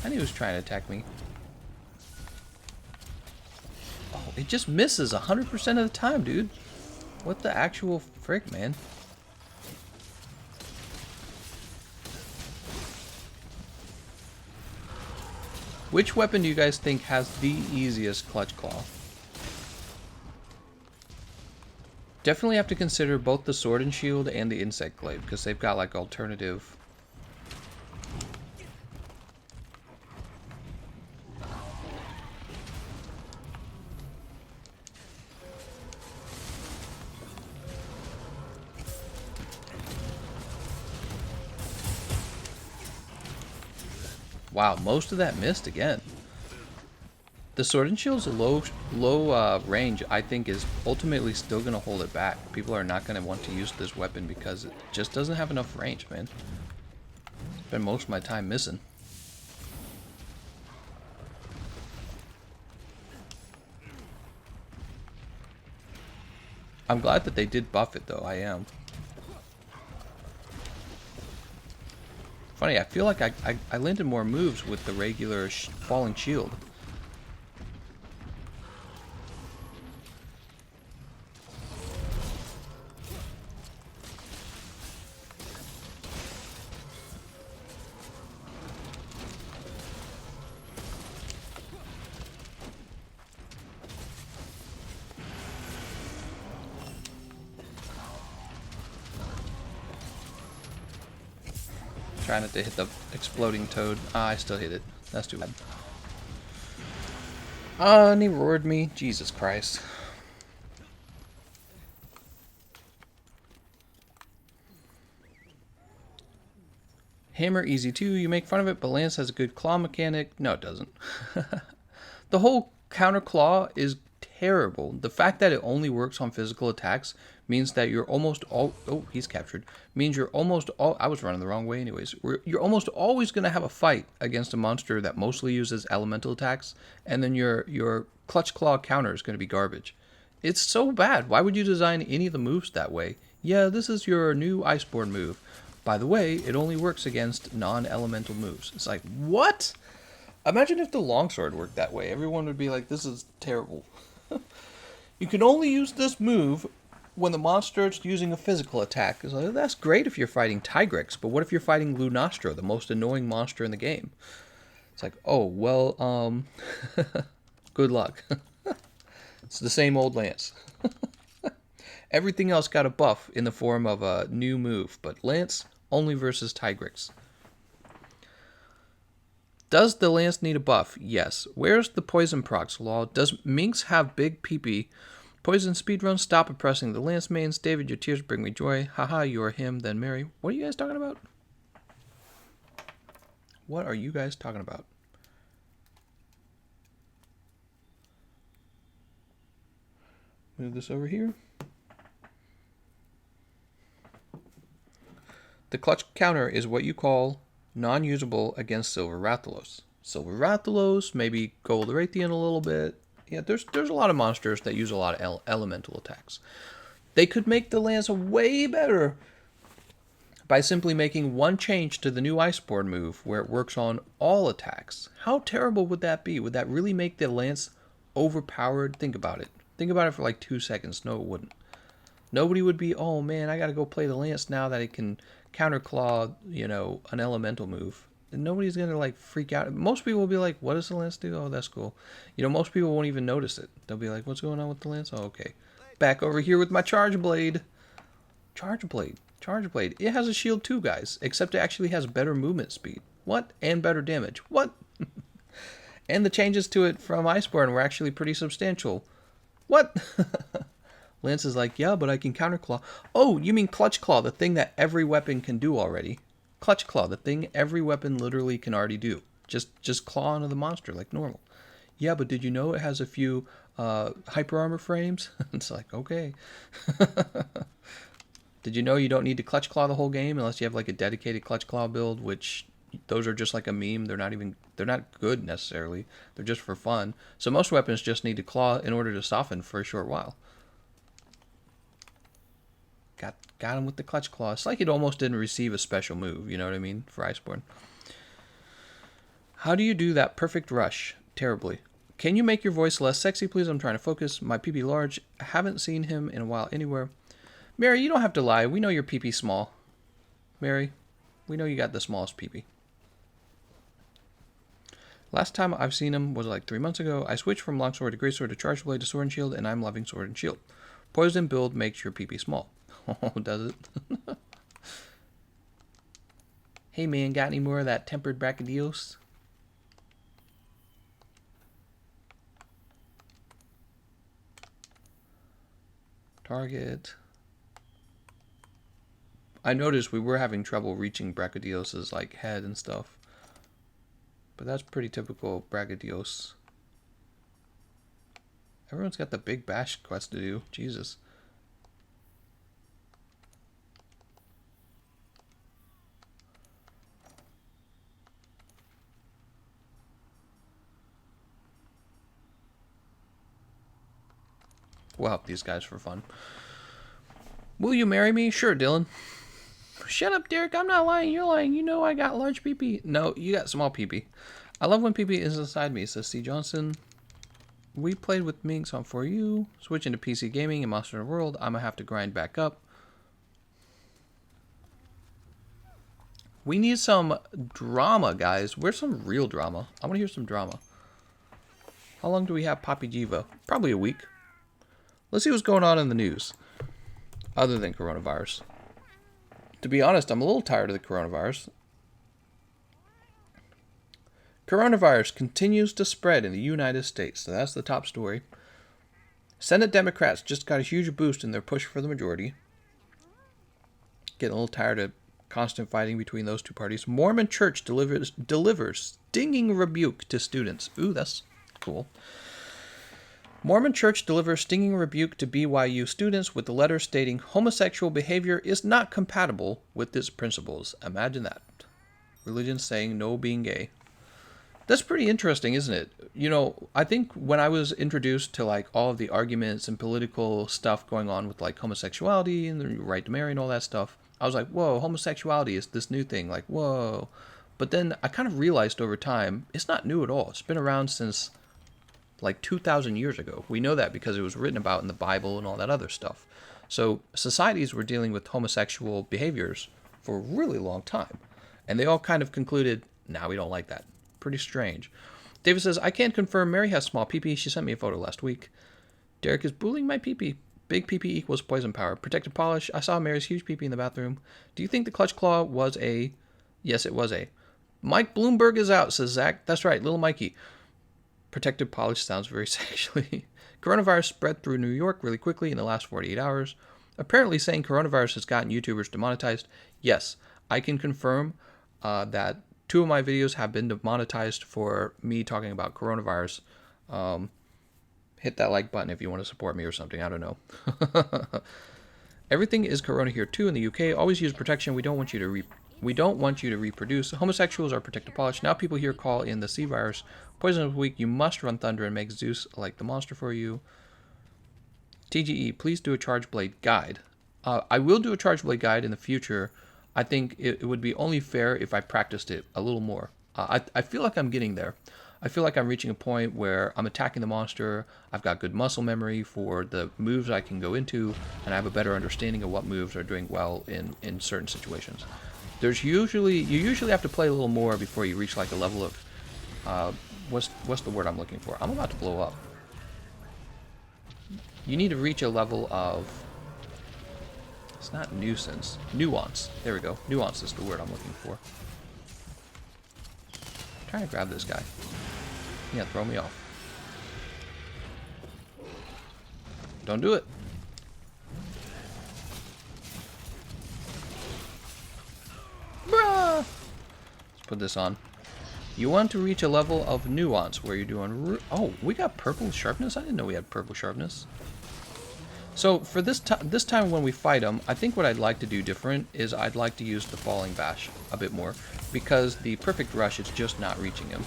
I knew he was trying to attack me. Oh, it just misses 100% of the time, dude. What the actual frick, man? Which weapon do you guys think has the easiest clutch claw? Definitely have to consider both the sword and shield and the insect glaive, because they've got like alternative. Wow, most of that missed again. The sword and shield's low range, I think, is ultimately still going to hold it back. People are not going to want to use this weapon because it just doesn't have enough range, man. Spend most of my time missing. I'm glad that they did buff it, though. I am. Funny, I feel like I landed more moves with the regular falling shield. Trying not to hit the exploding toad. Ah, I still hit it. That's too bad. Ah, and he roared me. Jesus Christ. Hammer easy too. You make fun of it, but Lance has a good claw mechanic. No, it doesn't. The whole counter claw is terrible. The fact that it only works on physical attacks means that you're almost all... Oh, he's captured. Means you're almost all... I was running the wrong way anyways. You're almost always going to have a fight against a monster that mostly uses elemental attacks, and then your clutch claw counter is going to be garbage. It's so bad. Why would you design any of the moves that way? Yeah, this is your new Iceborne move. By the way, it only works against non-elemental moves. It's like, what? Imagine if the longsword worked that way. Everyone would be like, this is terrible. You can only use this move when the monster is using a physical attack. It's like, that's great if you're fighting Tigrex, but what if you're fighting Lunastro, the most annoying monster in the game? It's like, oh, well, good luck. It's the same old Lance. Everything else got a buff in the form of a new move, but Lance only versus Tigrix. Does the Lance need a buff? Yes. Where's the poison procs, lol? Does Minx have big PP? Poison speedrun, stop oppressing the Lance mains. David, your tears bring me joy. Haha, you are him, then Mary. What are you guys talking about? What are you guys talking about? Move this over here. The clutch counter is what you call non-usable against Silver Rathalos. Silver Rathalos, maybe Gold Raytheon a little bit. Yeah, there's a lot of monsters that use a lot of elemental attacks. They could make the Lance way better by simply making one change to the new Iceborne move where it works on all attacks. How terrible would that be? Would that really make the Lance overpowered? Think about it. Think about it for like 2 seconds. No, it wouldn't. Nobody would be, oh man, I gotta go play the Lance now that it can counterclaw, an elemental move. And nobody's gonna like freak out. Most people will be like, what does the Lance do? Oh, that's cool. Most people won't even notice it. They'll be like, what's going on with the Lance? Oh, okay. Back over here with my Charge Blade. Charge Blade. Charge Blade. It has a shield too, guys. Except it actually has better movement speed. What? And better damage. What? And the changes to it from Iceborne were actually pretty substantial. What? Lance is like, yeah, but I can counterclaw. Oh, you mean Clutch Claw, the thing that every weapon can do already. Clutch Claw, the thing every weapon literally can already do. Just claw onto the monster like normal. Yeah, but did you know it has a few hyper armor frames? It's like, okay. Did you know you don't need to Clutch Claw the whole game unless you have like a dedicated Clutch Claw build, which those are just like a meme. They're not good necessarily. They're just for fun. So most weapons just need to claw in order to soften for a short while. Got him with the Clutch Claw. It's like it almost didn't receive a special move, you know what I mean, for Iceborne. How do you do that perfect rush? Terribly. Can you make your voice less sexy, please? I'm trying to focus. My PP large. I haven't seen him in a while anywhere. Mary, you don't have to lie. We know your PP small. Mary, we know you got the smallest PP. Last time I've seen him was like 3 months ago. I switched from longsword to greatsword to charge blade to sword and shield, and I'm loving sword and shield. Poison build makes your PP small. Oh, does it? Hey man, got any more of that tempered brachydios? Target. I noticed we were having trouble reaching Brachydios' like head and stuff. But that's pretty typical Brachydios. Everyone's got the big bash quest to do. Jesus. We'll help these guys for fun. Will you marry me? Sure, Dylan. Shut up, Derek. I'm not lying. You're lying. You know I got large PP. No, you got small PP. I love when PP is inside me, says C. Johnson. We played with Minx on For You. Switching to PC gaming and Monster Hunter World. I'm going to have to grind back up. We need some drama, guys. Where's some real drama? I want to hear some drama. How long do we have Safijiiva? Probably a week. Let's see what's going on in the news. Other than coronavirus. To be honest, I'm a little tired of the coronavirus. Coronavirus continues to spread in the United States. So that's the top story. Senate Democrats just got a huge boost in their push for the majority. Getting a little tired of constant fighting between those two parties. Mormon Church delivers stinging rebuke to students. Ooh, that's cool. Mormon Church delivers stinging rebuke to BYU students with the letter stating homosexual behavior is not compatible with its principles. Imagine that. Religion saying no being gay. That's pretty interesting, isn't it? I think when I was introduced to like all of the arguments and political stuff going on with like homosexuality and the right to marry and all that stuff, I was like, whoa, homosexuality is this new thing. Like, whoa. But then I kind of realized over time, it's not new at all. It's been around since like 2,000 years ago. We know that because it was written about in the Bible and all that other stuff. So societies were dealing with homosexual behaviors for a really long time. And they all kind of concluded, nah, we don't like that. Pretty strange. David says, I can't confirm Mary has small PP. She sent me a photo last week. Derek is bullying my PP. Big PP equals poison power. Protective polish. I saw Mary's huge PP in the bathroom. Do you think the clutch claw was a... Yes, it was a... Mike Bloomberg is out, says Zach. That's right, little Mikey. Protective polish sounds very sexually. Coronavirus spread through New York really quickly in the last 48 hours. Apparently saying coronavirus has gotten YouTubers demonetized. Yes, I can confirm that 2 of my videos have been demonetized for me talking about coronavirus. Hit that like button if you want to support me or something. I don't know. Everything is corona here too in the UK. Always use protection. We don't want you to reproduce. Homosexuals are protective polish. Now people here call in the C virus. Poison is weak. You must run thunder and make Zeus like the monster for you. TGE, please do a charge blade guide. I will do a charge blade guide in the future. I think it would be only fair if I practiced it a little more. I feel like I'm getting there. I feel like I'm reaching a point where I'm attacking the monster. I've got good muscle memory for the moves I can go into, and I have a better understanding of what moves are doing well in certain situations. You usually have to play a little more before you reach like a level of what's the word I'm looking for? I'm about to blow up. You need to reach a level of... It's not nuisance. Nuance. There we go. Nuance is the word I'm looking for. I'm trying to grab this guy. Yeah, throw me off. Don't do it. Bruh! Let's put this on. You want to reach a level of nuance where you're doing... Oh, we got purple sharpness? I didn't know we had purple sharpness. So for this time when we fight him, I think what I'd like to do different is I'd like to use the falling bash a bit more, because the perfect rush is just not reaching him.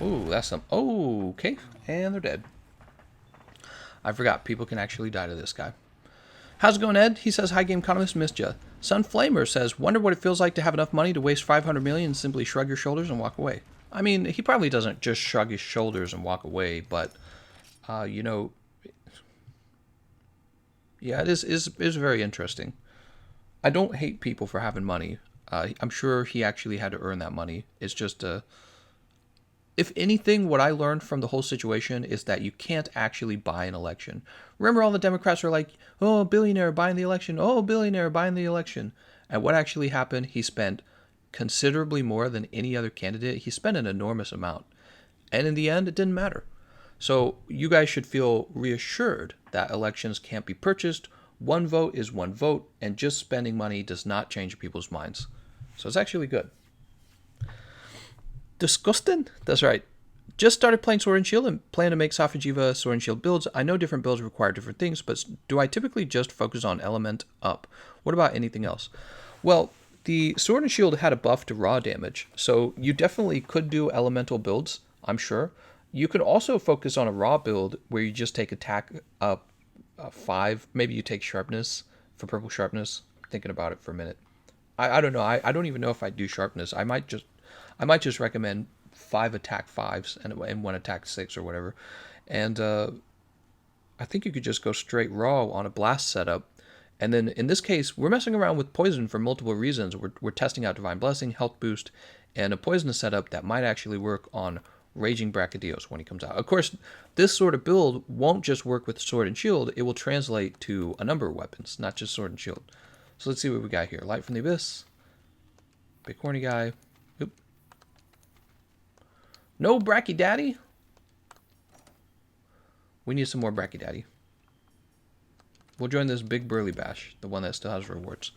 Ooh, that's some... Oh, okay. And they're dead. I forgot people can actually die to this guy. How's it going, Ed? He says, hi, Gameconomist, missed ya. Sunflamer says, wonder what it feels like to have enough money to waste 500 million and simply shrug your shoulders and walk away. I mean, he probably doesn't just shrug his shoulders and walk away, but, you know, yeah, it is very interesting. I don't hate people for having money. I'm sure he actually had to earn that money. It's just if anything, what I learned from the whole situation is that you can't actually buy an election. Remember, all the Democrats were like, oh, billionaire buying the election. Oh, billionaire buying the election. And what actually happened, he spent considerably more than any other candidate. He spent an enormous amount. And in the end, it didn't matter. So you guys should feel reassured that elections can't be purchased. One vote is one vote, and just spending money does not change people's minds. So it's actually good. Disgusting? That's right. Just started playing Sword and Shield and plan to make Safijiiva Sword and Shield builds. I know different builds require different things, but do I typically just focus on element up? What about anything else? Well, the Sword and Shield had a buff to raw damage, so you definitely could do elemental builds, I'm sure. You could also focus on a raw build where you just take attack up 5. Maybe you take sharpness for purple sharpness. I'm thinking about it for a minute. I don't know. I don't even know if I do sharpness. I might just recommend 5 attack 5s and 1 attack 6 or whatever. And I think you could just go straight raw on a blast setup. And then in this case, we're messing around with poison for multiple reasons. We're testing out Divine Blessing, Health Boost, and a poisonous setup that might actually work on Raging Brachydios when he comes out. Of course, this sort of build won't just work with Sword and Shield. It will translate to a number of weapons, not just Sword and Shield. So let's see what we got here. Light from the Abyss. Big horny guy. Oop. No Bracky Daddy. We need some more Bracky Daddy. We'll join this big burly bash, the one that still has rewards.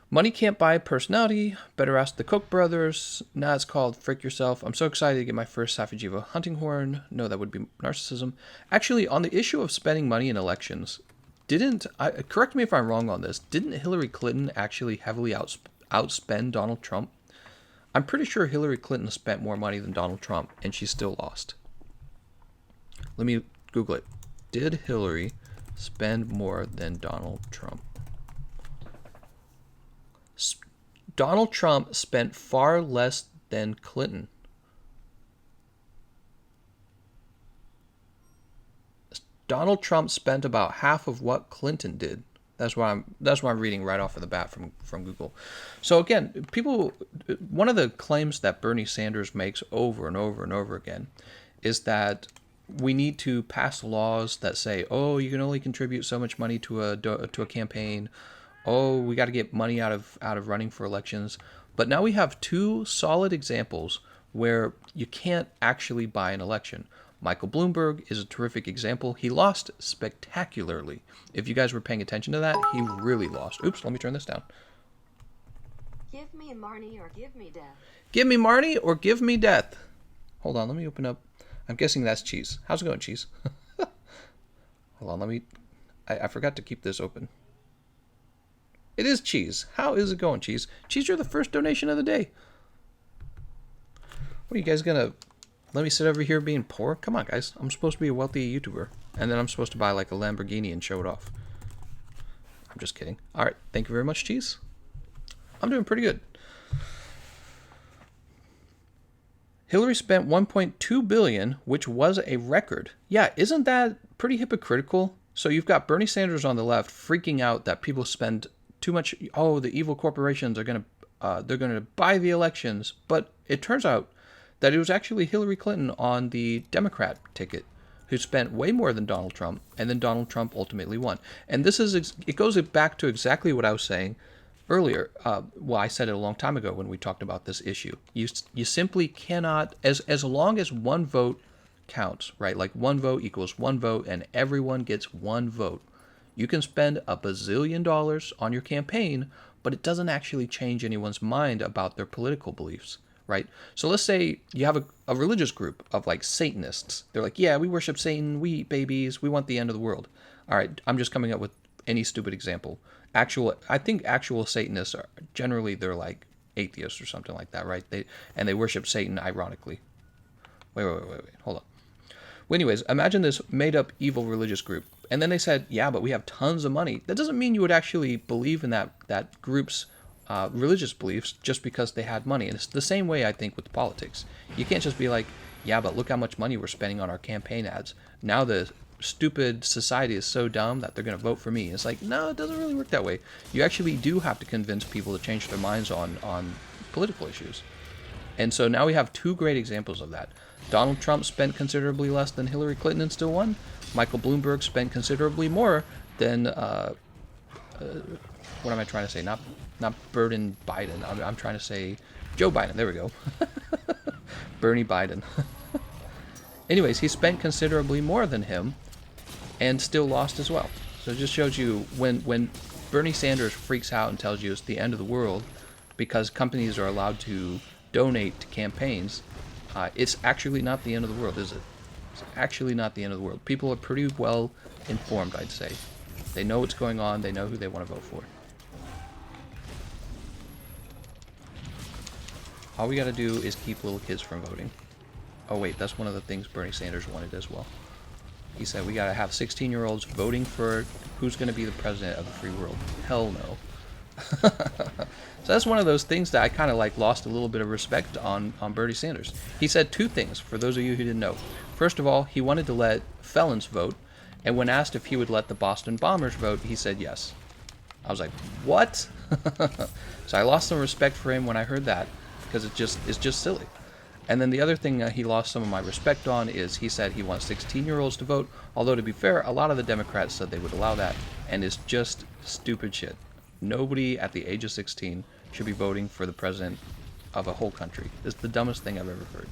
Money can't buy personality. Better ask the Koch brothers. Now it's called Frick Yourself. I'm so excited to get my first Safijiiva hunting horn. No, that would be narcissism. Actually, on the issue of spending money in elections, correct me if I'm wrong on this, didn't Hillary Clinton actually heavily outspend Donald Trump? I'm pretty sure Hillary Clinton spent more money than Donald Trump, and she still lost. Let me Google it. Did Hillary spend more than Donald Trump? Donald Trump spent far less than Clinton. Donald Trump spent about half of what Clinton did. That's what I'm reading right off of the bat from Google. So again, one of the claims that Bernie Sanders makes over and over and over again is that we need to pass laws that say, oh, you can only contribute so much money to a campaign. Oh, we got to get money out of running for elections. But now we have two solid examples where you can't actually buy an election. Michael Bloomberg is a terrific example. He lost spectacularly. If you guys were paying attention to that, he really lost. Oops, let me turn this down. Give me Marnie or give me death. Give me Marnie or give me death. Hold on, let me open up. I'm guessing that's Cheese. How's it going, Cheese? Hold on, I forgot to keep this open. It is Cheese. How is it going, Cheese? Cheese, you're the first donation of the day. What are you guys gonna... Let me sit over here being poor? Come on, guys. I'm supposed to be a wealthy YouTuber. And then I'm supposed to buy like a Lamborghini and show it off. I'm just kidding. All right. Thank you very much, Cheese. I'm doing pretty good. Hillary spent $1.2 billion, which was a record. Yeah, isn't that pretty hypocritical? So you've got Bernie Sanders on the left freaking out that people spend too much. Oh, the evil corporations are they're gonna buy the elections. But it turns out that it was actually Hillary Clinton on the Democrat ticket who spent way more than Donald Trump, and then Donald Trump ultimately won. And it goes back to exactly what I was saying earlier. I said it a long time ago when we talked about this issue. You simply cannot, as long as one vote counts, right? Like one vote equals one vote, and everyone gets one vote. You can spend $1 bazillion on your campaign, but it doesn't actually change anyone's mind about their political beliefs. Right? So let's say you have a religious group of like Satanists. They're like, yeah, we worship Satan. We eat babies. We want the end of the world. All right. I'm just coming up with any stupid example. I think actual Satanists are generally, they're like atheists or something like that, right? They worship Satan ironically. Wait. Hold on. Well, anyways, imagine this made up evil religious group. And then they said, yeah, but we have tons of money. That doesn't mean you would actually believe in that group's religious beliefs just because they had money. And it's the same way, I think, with politics. You can't just be like, yeah, but look how much money we're spending on our campaign ads. Now the stupid society is so dumb that they're going to vote for me. It's like, no, it doesn't really work that way. You actually do have to convince people to change their minds on political issues. And so now we have two great examples of that. Donald Trump spent considerably less than Hillary Clinton and still won. Michael Bloomberg spent considerably more than... what am I trying to say? Not Biden. I'm trying to say Joe Biden. There we go. Bernie Biden. Anyways, he spent considerably more than him and still lost as well. So it just shows you when Bernie Sanders freaks out and tells you it's the end of the world because companies are allowed to donate to campaigns, it's actually not the end of the world, is it? It's actually not the end of the world. People are pretty well informed, I'd say. They know what's going on. They know who they want to vote for. All we got to do is keep little kids from voting. Oh wait, that's one of the things Bernie Sanders wanted as well. He said we got to have 16-year-olds voting for who's going to be the president of the free world. Hell no. So that's one of those things that I kind of like lost a little bit of respect on Bernie Sanders. He said two things, for those of you who didn't know. First of all, he wanted to let felons vote, and when asked if he would let the Boston Bombers vote, he said yes. I was like, what? So I lost some respect for him when I heard that, because it's just silly. And then the other thing that he lost some of my respect on is he said he wants 16-year-olds to vote, although to be fair, a lot of the Democrats said they would allow that, and it's just stupid shit. Nobody at the age of 16 should be voting for the president of a whole country. It's the dumbest thing I've ever heard.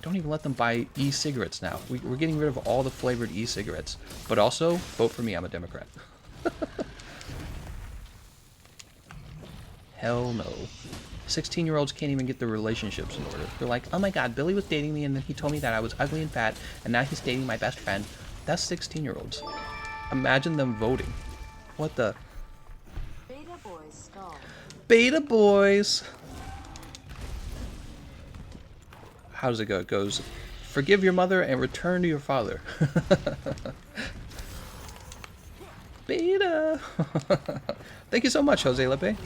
Don't even let them buy e-cigarettes now. We're getting rid of all the flavored e-cigarettes. But also, vote for me, I'm a Democrat. Hell no. 16-year-olds can't even get their relationships in order. They're like, oh my god, Billy was dating me and then he told me that I was ugly and fat and now he's dating my best friend. That's 16-year-olds. Imagine them voting. What the? Beta boys stall. Beta boys! How does it go? It goes, forgive your mother and return to your father. Beta! Thank you so much, Jose Lepe.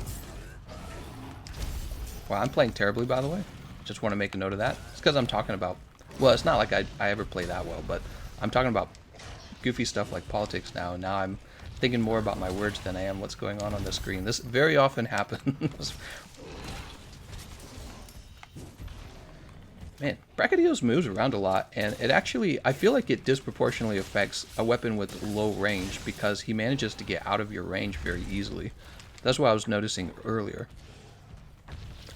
Wow, I'm playing terribly, by the way. Just want to make a note of that. It's because I'm talking about... Well, it's not like I ever play that well, but I'm talking about goofy stuff like politics now. Now I'm thinking more about my words than I am what's going on the screen. This very often happens. Man, Brachydios moves around a lot, and it actually, I feel like it disproportionately affects a weapon with low range because he manages to get out of your range very easily. That's what I was noticing earlier.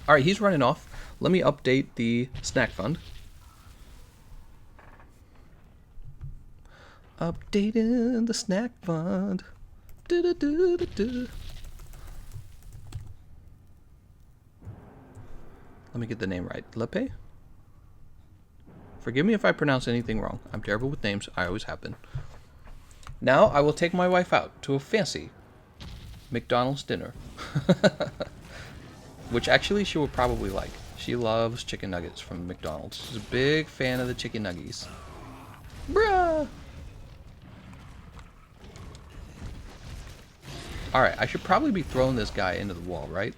Alright, he's running off. Let me update the snack fund. Updating the snack fund. Do-do-do-do-do. Let me get the name right. Lepe? Forgive me if I pronounce anything wrong. I'm terrible with names. I always have been. Now I will take my wife out to a fancy McDonald's dinner. Which actually she will probably like. She loves chicken nuggets from McDonald's. She's a big fan of the chicken nuggies. Bruh! Alright, I should probably be throwing this guy into the wall, right?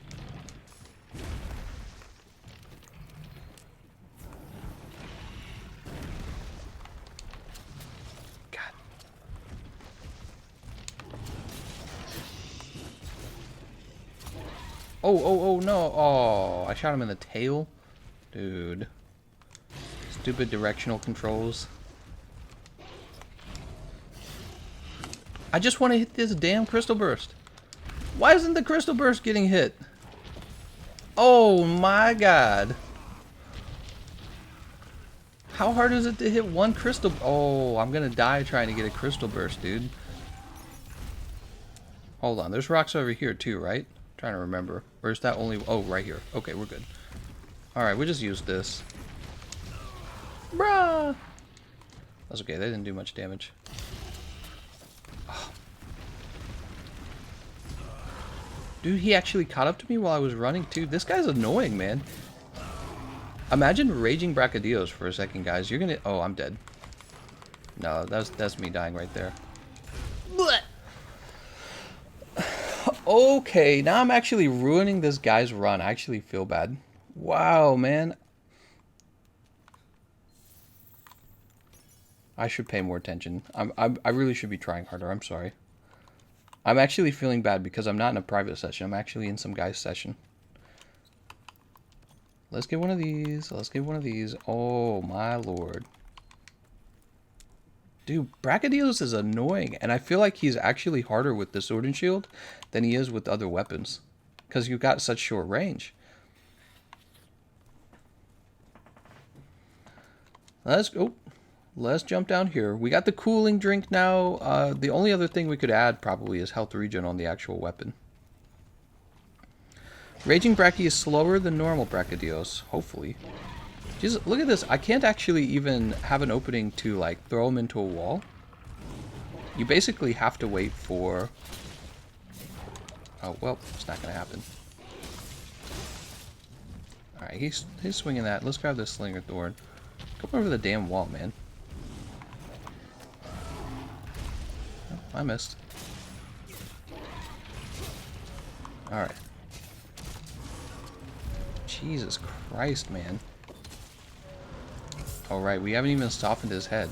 God. Oh, no. Oh, I shot him in the tail. Dude. Stupid directional controls. I just want to hit this damn crystal burst. Why isn't the crystal burst getting hit? Oh my god. How hard is it to hit one crystal? Oh, I'm gonna die trying to get a crystal burst, dude. Hold on, there's rocks over here too, right? I'm trying to remember. Or is that only... Oh, right here. Okay, we're good. Alright, we just used this. Bruh! That's okay, they didn't do much damage. Dude, he actually caught up to me while I was running too. This guy's annoying, man. Imagine raging Brachydios for a second, guys. You're gonna... Oh, I'm dead. No, that's me dying right there. Okay, now I'm actually ruining this guy's run. I actually feel bad. Wow, man. I should pay more attention. I really should be trying harder. I'm sorry. I'm actually feeling bad because I'm not in a private session. I'm actually in some guy's session. Let's get one of these. Let's get one of these. Oh, my lord. Dude, Brachydios is annoying. And I feel like he's actually harder with the sword and shield than he is with other weapons. Because you've got such short range. Let's go. Let's jump down here. We got the cooling drink now. The only other thing we could add probably is health regen on the actual weapon. Raging Brachy is slower than normal Brachydios, hopefully. Jesus, look at this. I can't actually even have an opening to like throw him into a wall. You basically have to wait for... Oh, well, it's not going to happen. Alright, he's swinging that. Let's grab this Slinger Thorn. Come over the damn wall, man. I missed. Alright. Jesus Christ, man. Alright, we haven't even softened his head.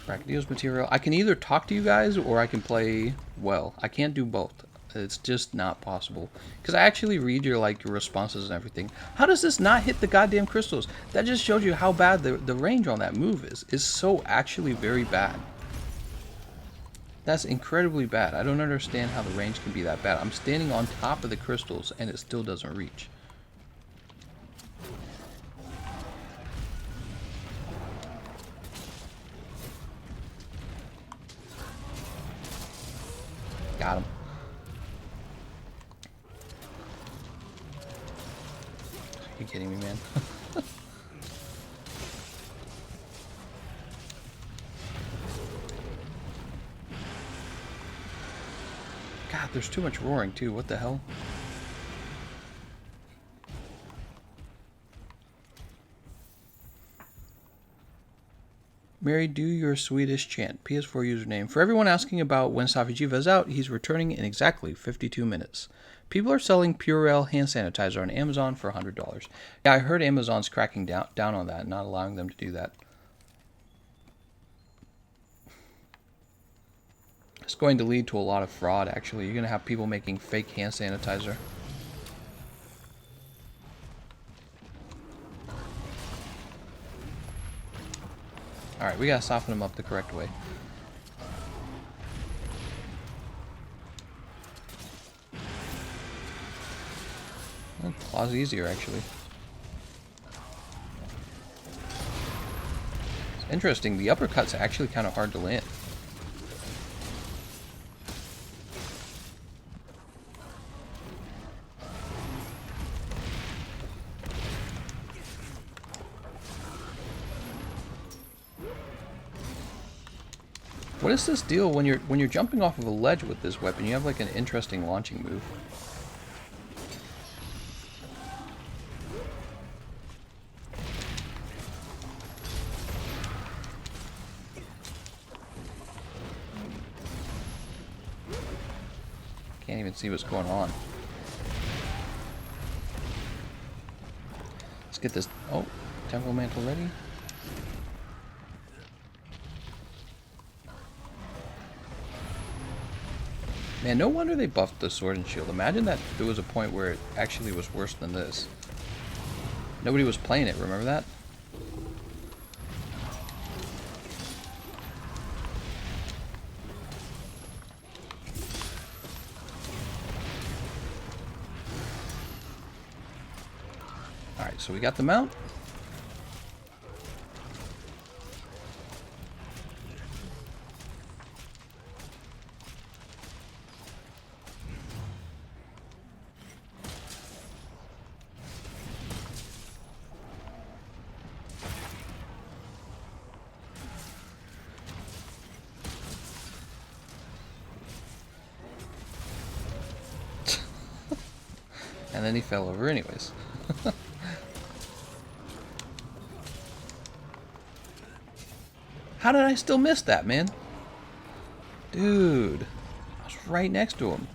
Brachydios material. I can either talk to you guys or I can play well. I can't do both. It's just not possible. Because I actually read your your responses and everything. How does this not hit the goddamn crystals? That just shows you how bad the range on that move is. It's so actually very bad. That's incredibly bad. I don't understand how the range can be that bad. I'm standing on top of the crystals and it still doesn't reach. Got him. Are you kidding me, man? God, there's too much roaring too. What the hell? Mary, do your Swedish chant. PS4 username. For everyone asking about when Safijiiva is out, he's returning in exactly 52 minutes. People are selling Purell hand sanitizer on Amazon for $100. Yeah, I heard Amazon's cracking down on that, not allowing them to do that. It's going to lead to a lot of fraud, actually. You're going to have people making fake hand sanitizer. Alright, we gotta soften them up the correct way. Well, claw's easier, actually. It's interesting, the uppercut's actually kind of hard to land. What is this deal when you're jumping off of a ledge with this weapon? You have like an interesting launching move. Can't even see what's going on. Let's get this. Oh, Temple Mantle ready. Man, no wonder they buffed the sword and shield. Imagine that there was a point where it actually was worse than this. Nobody was playing it, remember that? Alright, so we got the mount. And then he fell over anyways. How did I still miss that, man? Dude, I was right next to him.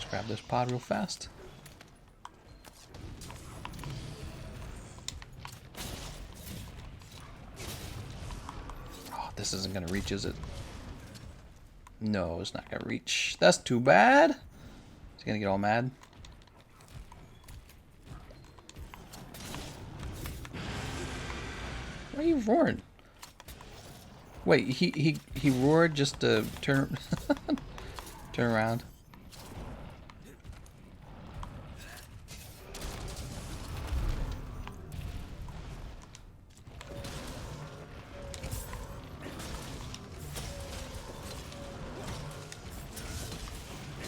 Grab this pod real fast. Oh, this isn't gonna reach, is it? No, it's not gonna reach. That's too bad. He's gonna get all mad. Why are you roaring? Wait, he roared just to turn turn around.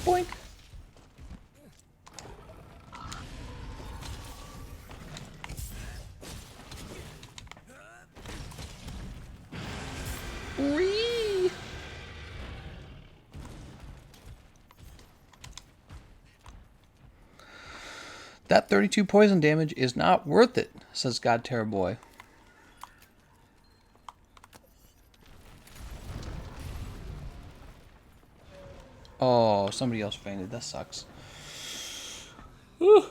Boink. Whee! That 32 poison damage is not worth it, says God Terror Boy. Oh, somebody else fainted. That sucks. Whew.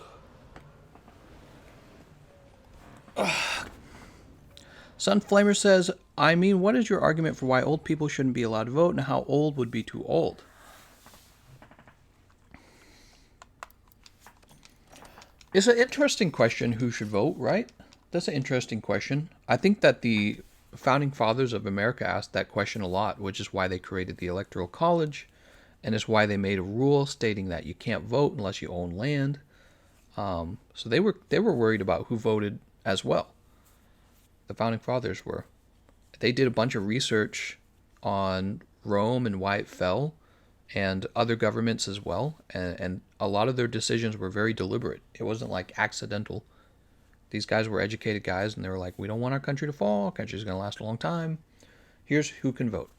Sunflamer says, I mean, what is your argument for why old people shouldn't be allowed to vote and how old would be too old? It's an interesting question, who should vote, right? That's an interesting question. I think that the founding fathers of America asked that question a lot, which is why they created the Electoral College, and it's why they made a rule stating that you can't vote unless you own land. So they were worried about who voted as well. The founding fathers were. They did a bunch of research on Rome and why it fell, and other governments as well, and a lot of their decisions were very deliberate. It wasn't like accidental. These guys were educated guys, and they were like, we don't want our country to fall. Our country's going to last a long time. Here's who can vote.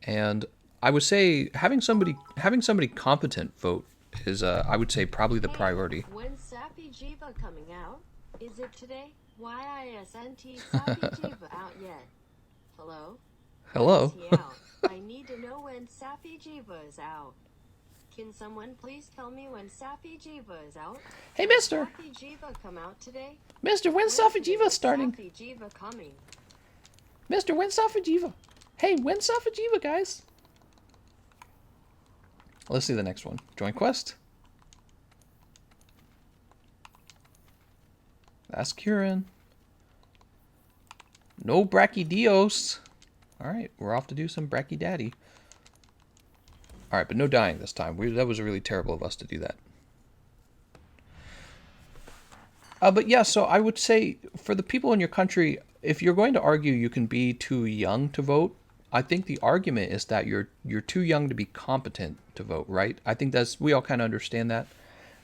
And I would say having somebody competent vote is, I would say, probably the priority. When's Safijiiva coming out? Is it today? YISNT Safijiiva out yet? Hello? Hello? When is he out? I need to know when Safijiiva is out. Can someone please tell me when Safijiiva is out? Hey, mister! Safijiiva come out today? Mister, when's Safijiiva starting? Safijiiva coming. Mister, when's Safijiiva? Hey, when's Safijiiva, guys? Let's see the next one. Join quest. That's Kieran. No brachydios. Alright, we're off to do some brachydaddy. Alright, but no dying this time. That was really terrible of us to do that. But yeah, so I would say for the people in your country, if you're going to argue you can be too young to vote, I think the argument is that you're too young to be competent to vote, right? I think we all kind of understand that.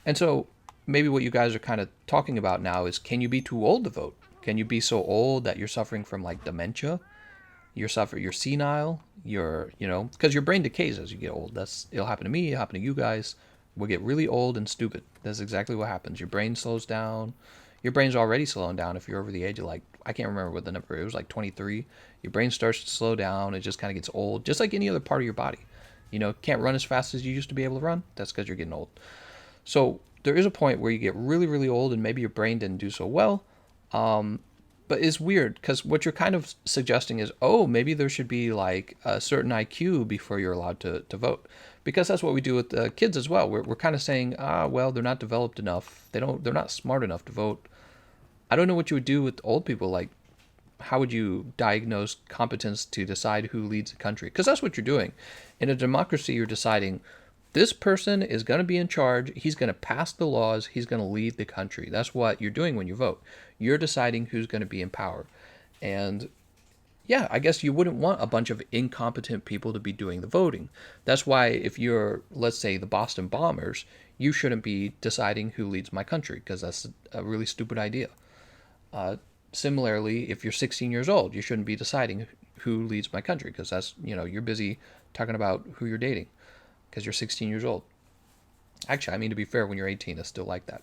And so maybe what you guys are kind of talking about now is, can you be too old to vote? Can you be so old that you're suffering from like dementia? You're senile, because your brain decays as you get old. It'll happen to me, it'll happen to you guys. We'll get really old and stupid. That's exactly what happens. Your brain slows down. Your brain's already slowing down if you're over the age of, like, I can't remember what the number, it was like 23. Your brain starts to slow down. It just kind of gets old, just like any other part of your body. Can't run as fast as you used to be able to run. That's because you're getting old. So there is a point where you get really, really old and maybe your brain didn't do so well. But it's weird because what you're kind of suggesting is, maybe there should be like a certain IQ before you're allowed to vote. Because that's what we do with the kids as well. We're kind of saying, well, they're not developed enough. They're not smart enough to vote. I don't know what you would do with old people. Like, how would you diagnose competence to decide who leads the country? Because that's what you're doing. In a democracy, you're deciding this person is going to be in charge. He's going to pass the laws. He's going to lead the country. That's what you're doing when you vote. You're deciding who's going to be in power. And yeah, I guess you wouldn't want a bunch of incompetent people to be doing the voting. That's why if you're, let's say, the Boston Bombers, you shouldn't be deciding who leads my country, because that's a really stupid idea. Similarly, if you're 16 years old, you shouldn't be deciding who leads my country, because that's, you're busy talking about who you're dating because you're 16 years old. Actually, I mean, to be fair, when you're 18, it's still like that.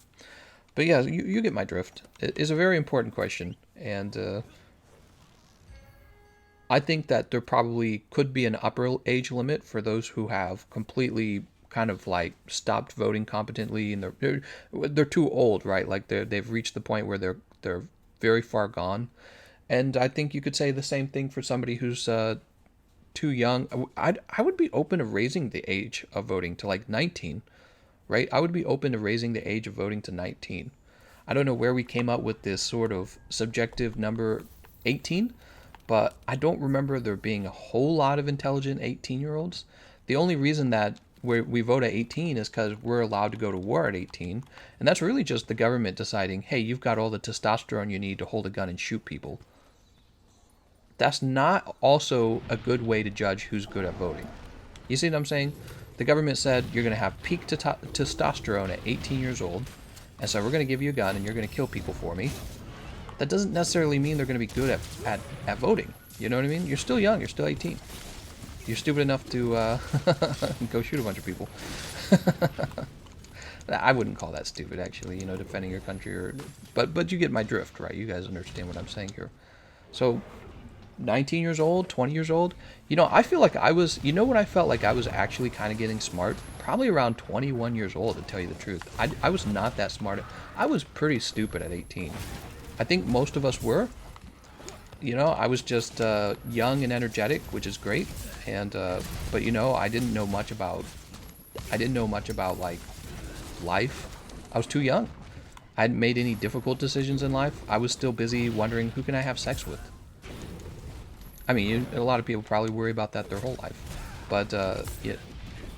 But yeah, you get my drift. It is a very important question, and I think that there probably could be an upper age limit for those who have completely kind of like stopped voting competently, and they're too old, right? Like they've reached the point where they're very far gone. And I think you could say the same thing for somebody who's too young. I would be open to raising the age of voting to like 19, right? I would be open to raising the age of voting to 19. I don't know where we came up with this sort of subjective number 18, but I don't remember there being a whole lot of intelligent 18-year-olds. The only reason that we vote at 18 is because we're allowed to go to war at 18, and that's really just the government deciding, hey, you've got all the testosterone you need to hold a gun and shoot people. That's not also a good way to judge who's good at voting. You see what I'm saying? The government said you're going to have peak testosterone at 18 years old, and so we're going to give you a gun and you're going to kill people for me. That doesn't necessarily mean they're going to be good at voting. You know what I mean? You're still young. You're still 18. You're stupid enough to go shoot a bunch of people. I wouldn't call that stupid, actually, defending your country. But you get my drift, right? You guys understand what I'm saying here. So 19 years old, 20 years old, I feel like I was, when I felt like I was actually kind of getting smart? Probably around 21 years old, to tell you the truth. I was not that smart. I was pretty stupid at 18. I think most of us were. I was just young and energetic, which is great. And but I didn't know much about like life. I was too young. I hadn't made any difficult decisions in life. I was still busy wondering, who can I have sex with? I mean, a lot of people probably worry about that their whole life. But yeah,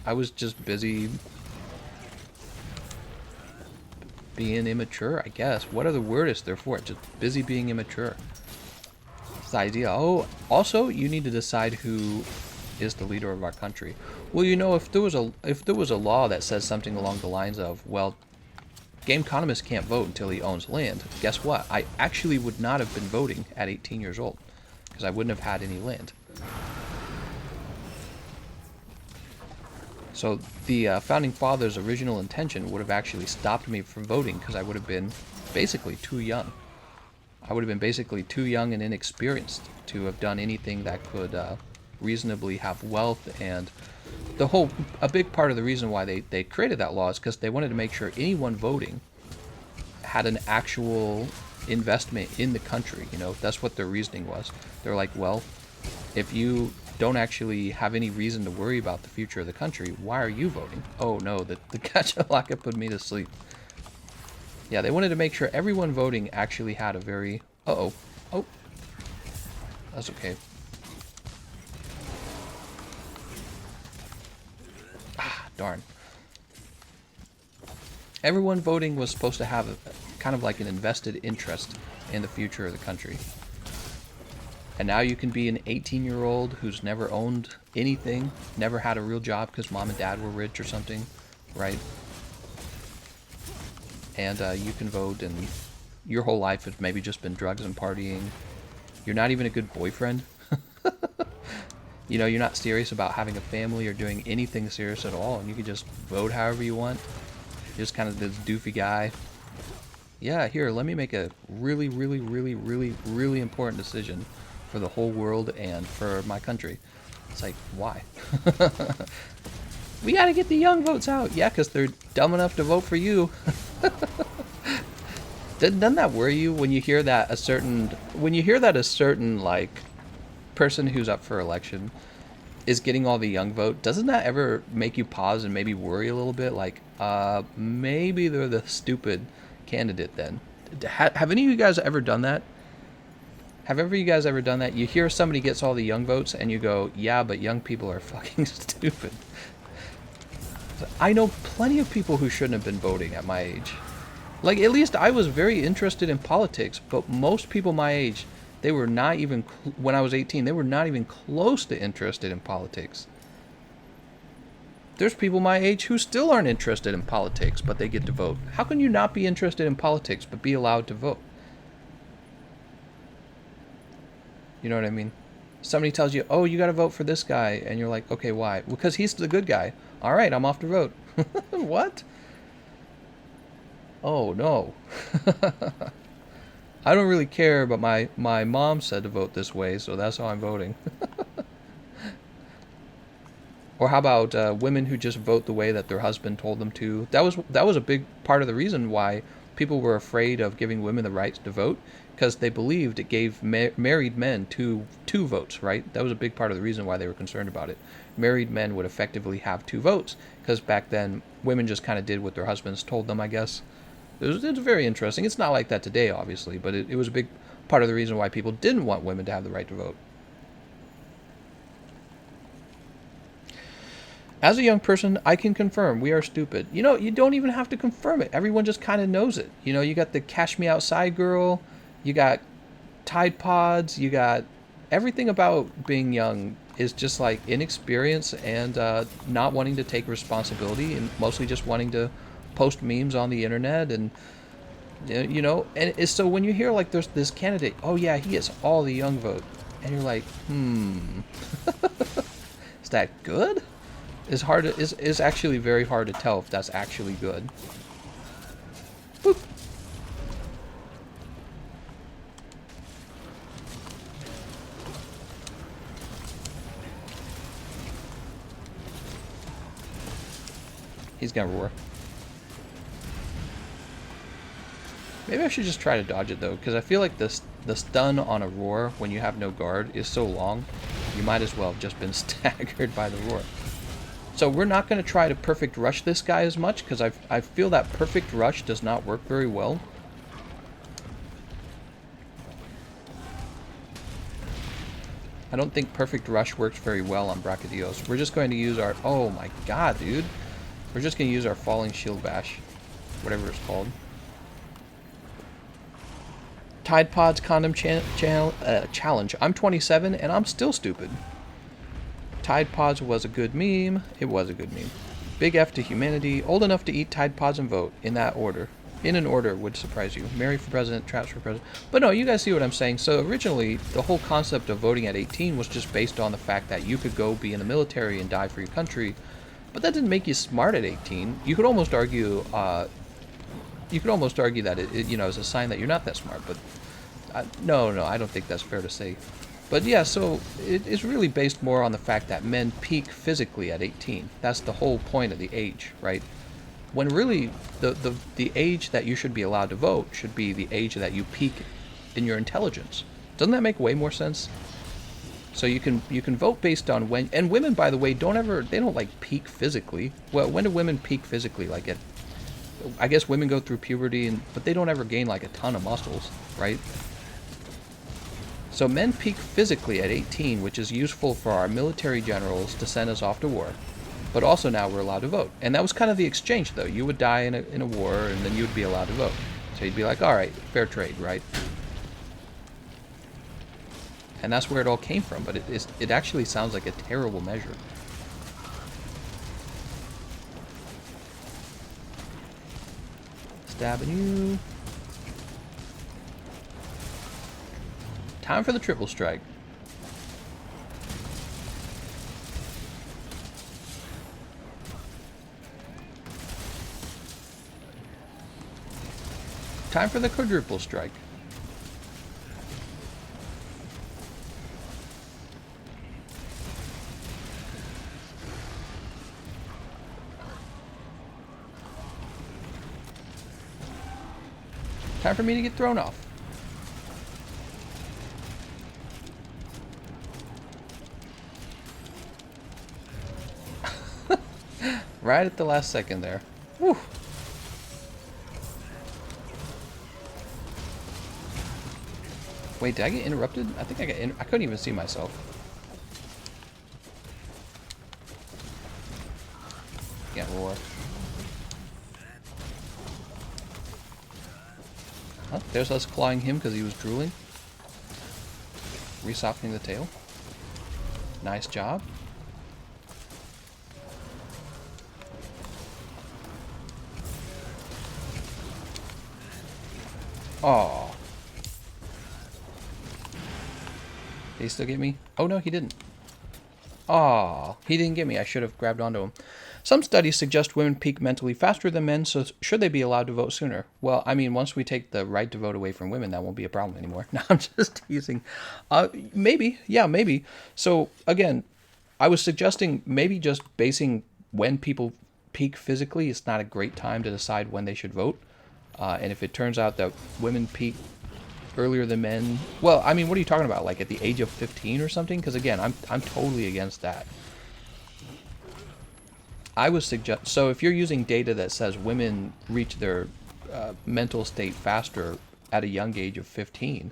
I was just busy being immature, I guess. What other word is there for it? Just busy being immature. It's the idea. Oh, also, you need to decide who is the leader of our country. Well, if there was a law that says something along the lines of, well, Gameconomist can't vote until he owns land. Guess what? I actually would not have been voting at 18 years old because I wouldn't have had any land. So the Founding Fathers' original intention would have actually stopped me from voting because I would have been basically too young. I would have been basically too young and inexperienced to have done anything that could reasonably have wealth. And a big part of the reason why they created that law is because they wanted to make sure anyone voting had an actual investment in the country. You know, that's what their reasoning was. They're like, well, if you don't actually have any reason to worry about the future of the country, why are you voting? Oh no, the Kachalaka put me to sleep. Yeah, they wanted to make sure everyone voting actually had a very... Uh-oh. Oh. That's okay. Ah, darn. Everyone voting was supposed to have kind of like an invested interest in the future of the country. And now you can be an 18-year-old who's never owned anything, never had a real job because mom and dad were rich or something, right? And you can vote, and your whole life has maybe just been drugs and partying. You're not even a good boyfriend. You know, you're not serious about having a family or doing anything serious at all, and you can just vote however you want. You're just kind of this doofy guy. Yeah, here, let me make a really, really, really, really, really important decision for the whole world and for my country. It's like, why? We gotta get the young votes out. Yeah, because they're dumb enough to vote for you. Doesn't that worry you when you hear that a certain like person who's up for election is getting all the young vote? Doesn't that ever make you pause and maybe worry a little bit? Like, maybe they're the stupid candidate then. Have any of you guys ever done that? Have ever you guys ever done that? You hear somebody gets all the young votes and you go, yeah, but young people are fucking stupid. I know plenty of people who shouldn't have been voting at my age. Like, at least I was very interested in politics, but most people my age, they were not even, when I was 18, they were not even close to interested in politics. There's people my age who still aren't interested in politics, but they get to vote. How can you not be interested in politics, but be allowed to vote? You know what I mean? Somebody tells you, oh, you got to vote for this guy, and you're like, okay, why? Well, because he's the good guy. All right, I'm off to vote. What? Oh, no. I don't really care, but my mom said to vote this way, so that's how I'm voting. Or how about women who just vote the way that their husband told them to? That was a big part of the reason why people were afraid of giving women the right to vote, because they believed it gave married men two votes, right? That was a big part of the reason why they were concerned about it. Married men would effectively have 2 votes, because back then women just kind of did what their husbands told them, I guess. It was very interesting. It's not like that today, obviously, but it was a big part of the reason why people didn't want women to have the right to vote. As a young person, I can confirm we are stupid. You know, you don't even have to confirm it. Everyone just kind of knows it. You know, you got the Cash Me Outside girl, you got Tide Pods, you got everything about being young is just like inexperience and not wanting to take responsibility and mostly just wanting to post memes on the internet. And you know, and it's, so when you hear like there's this candidate, oh yeah, he gets all the young vote, and you're like, is that good? It's actually very hard to tell if that's actually good. Boop. He's gonna roar. Maybe I should just try to dodge it though, because I feel like the stun on a roar when you have no guard is so long, you might as well have just been staggered by the roar. So we're not going to try to perfect rush this guy as much, because I feel that perfect rush does not work very well. I don't think perfect rush works very well on Brachydios. We're just going to use our... Oh my god, dude. We're just going to use our Falling Shield Bash. Whatever it's called. Tide Pods Condom Challenge. I'm 27 and I'm still stupid. Tide Pods was a good meme. It was a good meme. Big F to humanity. Old enough to eat Tide Pods and vote. In that order. In an order would surprise you. Mary for president, traps for president. But no, you guys see what I'm saying. So originally, the whole concept of voting at 18 was just based on the fact that you could go be in the military and die for your country. But that didn't make you smart at 18. You could almost argue, that it you know, is a sign that you're not that smart. But no, I don't think that's fair to say. But yeah, so it's really based more on the fact that men peak physically at 18. That's the whole point of the age, right? When really the age that you should be allowed to vote should be the age that you peak in your intelligence. Doesn't that make way more sense? So you can vote based on when, and women, by the way, they don't like peak physically. Well, when do women peak physically? Like I guess women go through puberty, but they don't ever gain like a ton of muscles, right? So men peak physically at 18, which is useful for our military generals to send us off to war. But also now we're allowed to vote. And that was kind of the exchange, though. You would die in a war, and then you would be allowed to vote. So you'd be like, all right, fair trade, right? And that's where it all came from. But it actually sounds like a terrible measure. Stabbing you. Time for the triple strike. Time for the quadruple strike. Time for me to get thrown off. Right at the last second there. Whew. Wait, did I get interrupted? I think I couldn't even see myself. Can't roar. Huh? There's us clawing him because he was drooling. Resoftening the tail. Nice job. Aww. Did he still get me? Oh no, he didn't. Aw, he didn't get me. I should have grabbed onto him. Some studies suggest women peak mentally faster than men, so should they be allowed to vote sooner? Well, I mean, once we take the right to vote away from women, that won't be a problem anymore. No, I'm just teasing. Maybe. Yeah, maybe. So, again, I was suggesting maybe just basing when people peak physically is not a great time to decide when they should vote. And if it turns out that women peak earlier than men, well, I mean, what are you talking about? Like at the age of 15 or something? Because again, I'm totally against that. I would suggest, so if you're using data that says women reach their mental state faster at a young age of 15,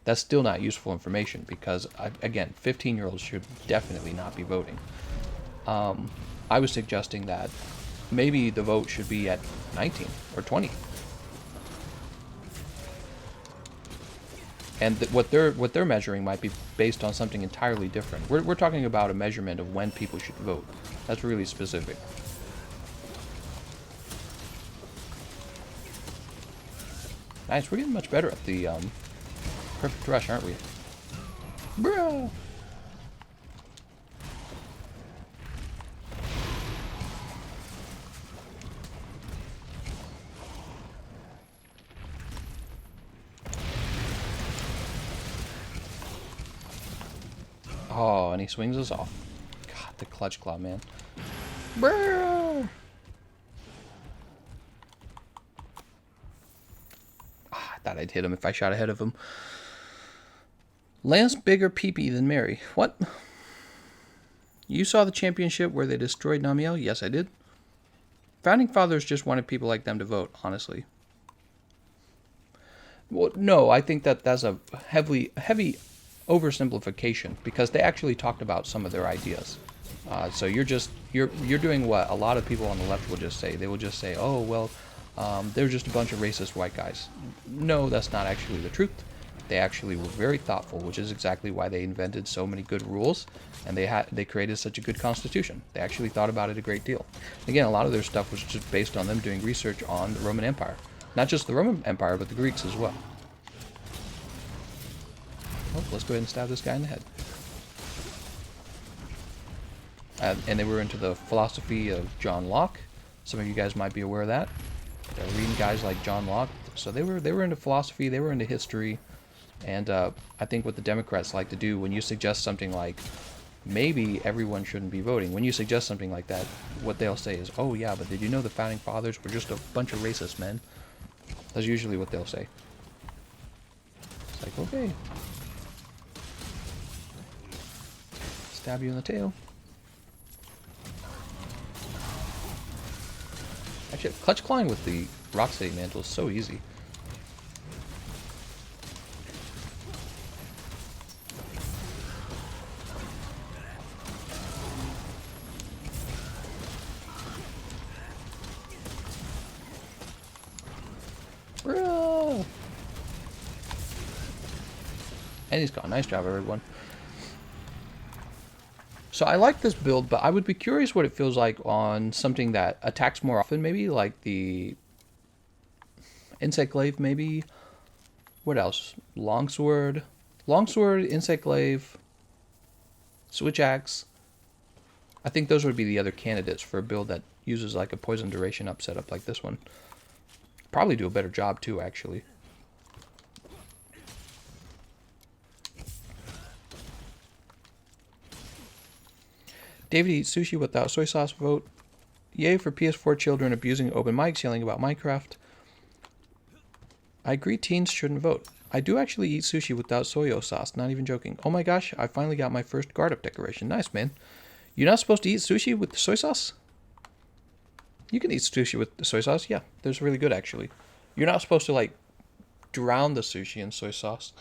that's still not useful information because, again, 15-year-olds should definitely not be voting. I was suggesting that maybe the vote should be at 19 or 20. And what they're measuring might be based on something entirely different. We're talking about a measurement of when people should vote. That's really specific. Nice, we're getting much better at the perfect rush, aren't we? Bro. Oh, and he swings us off. God, the clutch claw, man. Bro. I thought I'd hit him if I shot ahead of him. Lance bigger peepee than Mary. What? You saw the championship where they destroyed Namiel? Yes, I did. Founding fathers just wanted people like them to vote, honestly. Well, no, I think that that's a heavy oversimplification because they actually talked about some of their ideas. So you're doing what a lot of people on the left will just say. They will just say, oh well, they're just a bunch of racist white guys. No, that's not actually the truth. They actually were very thoughtful, which is exactly why they invented so many good rules, and they created such a good constitution. They actually thought about it a great deal. Again, a lot of their stuff was just based on them doing research on the Roman Empire, Not just the Roman Empire, but the Greeks as well. Oh, let's go ahead and stab this guy in the head. And they were into the philosophy of John Locke. Some of you guys might be aware of that. They're reading guys like John Locke. So they were into philosophy, they were into history. And I think what the Democrats like to do when you suggest something like, maybe everyone shouldn't be voting, when you suggest something like that, what they'll say is, oh yeah, but did you know the Founding Fathers were just a bunch of racist men? That's usually what they'll say. It's like, okay. Stab you in the tail. Actually, clutch clawing with the Rocksteady Mantle is so easy. Bro! And he's gone. Nice job, everyone. So I like this build, but I would be curious what it feels like on something that attacks more often, maybe like the Insect Glaive, maybe. What else? Longsword, Insect Glaive, Switch Axe. I think those would be the other candidates for a build that uses like a poison duration up setup like this one. Probably do a better job too, actually. David eats sushi without soy sauce vote. Yay for PS4 children abusing open mics, yelling about Minecraft. I agree teens shouldn't vote. I do actually eat sushi without soy sauce, not even joking. Oh my gosh, I finally got my first guard up decoration. Nice, man. You're not supposed to eat sushi with the soy sauce? You can eat sushi with the soy sauce, yeah. There's really good, actually. You're not supposed to, like, drown the sushi in soy sauce.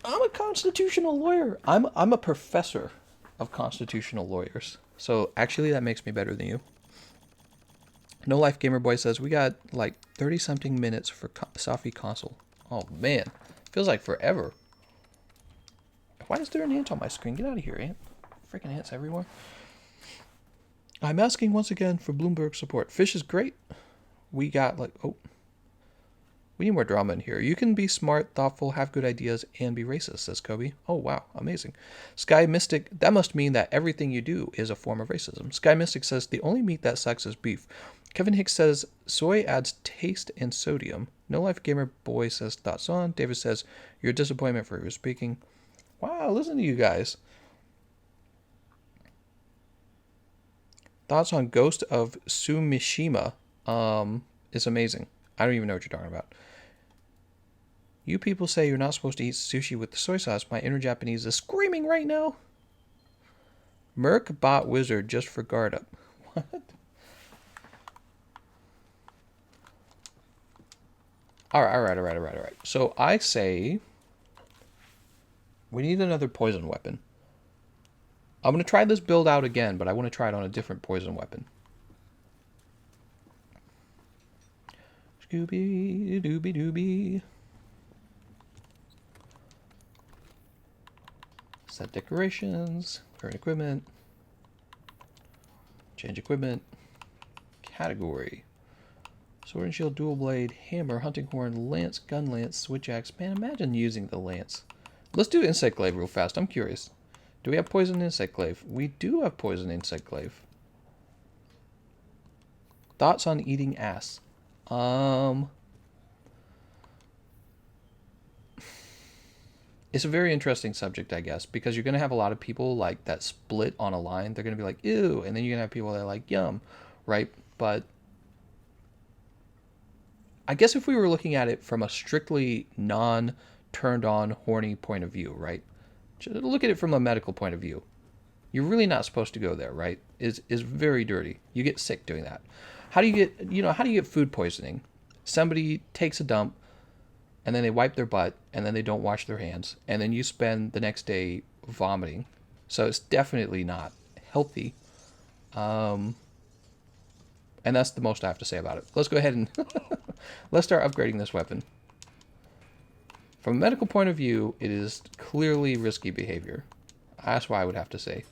I'm a constitutional lawyer. I'm a professor of constitutional lawyers. So actually that makes me better than you. No Life Gamer Boy says we got like 30 something minutes for Safi console. Oh man, feels like forever. Why is there an ant on my screen? Get out of here, ant. Freaking ants everywhere. I'm asking once again for Bloomberg support. Fish is great. We got like, oh. We need more drama in here. You can be smart, thoughtful, have good ideas, and be racist, says Kobe. Oh, wow. Amazing. Sky Mystic, that must mean that everything you do is a form of racism. Sky Mystic says, the only meat that sucks is beef. Kevin Hicks says, soy adds taste and sodium. No Life Gamer Boy says, thoughts on. David says, you're a disappointment for who's speaking. Wow, listen to you guys. Thoughts on Ghost of Sumishima is amazing. I don't even know what you're talking about. You people say you're not supposed to eat sushi with the soy sauce. My inner Japanese is screaming right now. Merc bot wizard just for guard up. What? All right. So I say we need another poison weapon. I'm going to try this build out again, but I want to try it on a different poison weapon. Scooby dooby dooby. Set decorations, current equipment, change equipment, category, sword and shield, dual blade, hammer, hunting horn, lance, gun lance, switch axe. Man, imagine using the lance. Let's do insect glaive real fast. I'm curious. Do we have poison insect glaive? We do have poison insect glaive. Thoughts on eating ass? It's a very interesting subject, I guess, because you're going to have a lot of people like that split on a line. They're going to be like, ew. And then you're going to have people that are like, yum, right? But I guess if we were looking at it from a strictly non-turned on, horny point of view, right? Just look at it from a medical point of view. You're really not supposed to go there, right? Is very dirty. You get sick doing that. How do you get food poisoning? Somebody takes a dump, and then they wipe their butt, and then they don't wash their hands, and then you spend the next day vomiting. So it's definitely not healthy. And that's the most I have to say about it. Let's go ahead and let's start upgrading this weapon. From a medical point of view, it is clearly risky behavior. That's what I would have to say.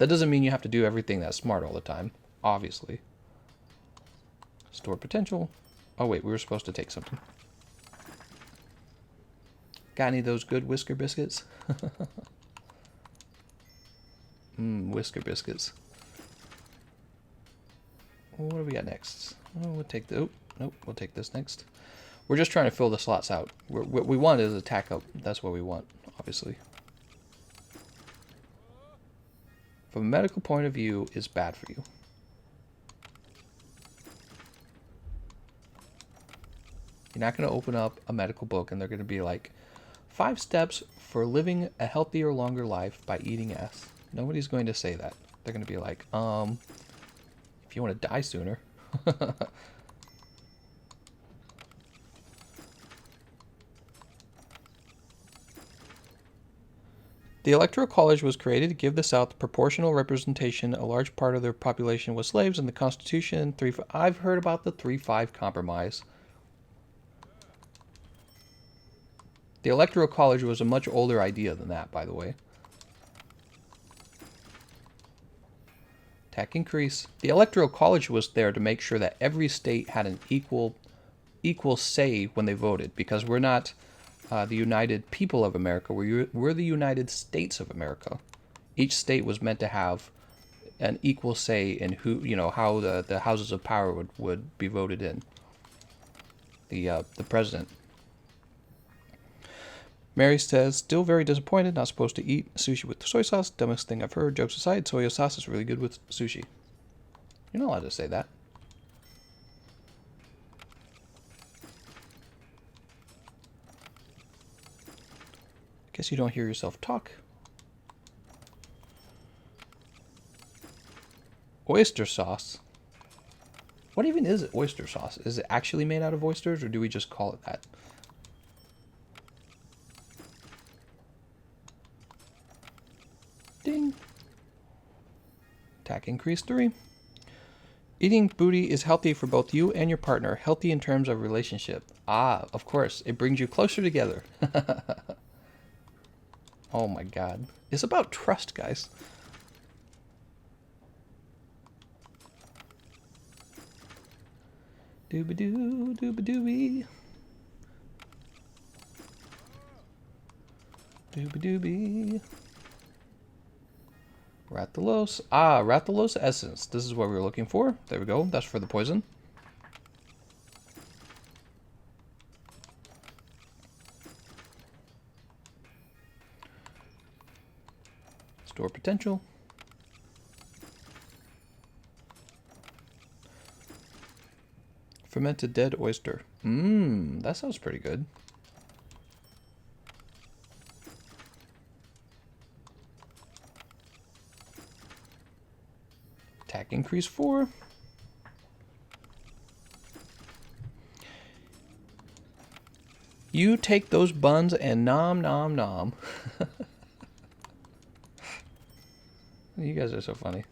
That doesn't mean you have to do everything that's smart all the time, obviously. Store potential. Oh wait, we were supposed to take something. Got any of those good whisker biscuits? Whisker biscuits. What do we got next? Oh, we'll take the... Oh, nope, we'll take this next. We're just trying to fill the slots out. What we want is attack up. That's what we want, obviously. From a medical point of view, it's bad for you. You're not going to open up a medical book and they're going to be like, 5 steps for living a healthier, longer life by eating S. Nobody's going to say that. They're going to be like, if you want to die sooner. The Electoral College was created to give the South proportional representation. A large part of their population was slaves, and the Constitution 3. I've heard about the 3-5 compromise. The Electoral College was a much older idea than that, by the way. Attack increase. The Electoral College was there to make sure that every state had an equal say when they voted, because we're not the United People of America. We're the United States of America. Each state was meant to have an equal say in who, how the houses of power would be voted in. The president. Mary says, still very disappointed, not supposed to eat sushi with soy sauce. Dumbest thing I've heard. Jokes aside, soy sauce is really good with sushi. You're not allowed to say that. Guess you don't hear yourself talk. Oyster sauce. What even is it, oyster sauce? Is it actually made out of oysters, or do we just call it that? Ding. Attack increase 3. Eating booty is healthy for both you and your partner. Healthy in terms of relationship. Ah, of course. It brings you closer together. Oh my god. It's about trust, guys. Dooba-doo, dooba-dooby. Dooba-dooby. Rathalos. Ah, Rathalos essence. This is what we were looking for. There we go. That's for the poison. Store potential. Fermented dead oyster. That sounds pretty good. Attack increase 4. You take those buns and nom nom nom. You guys are so funny.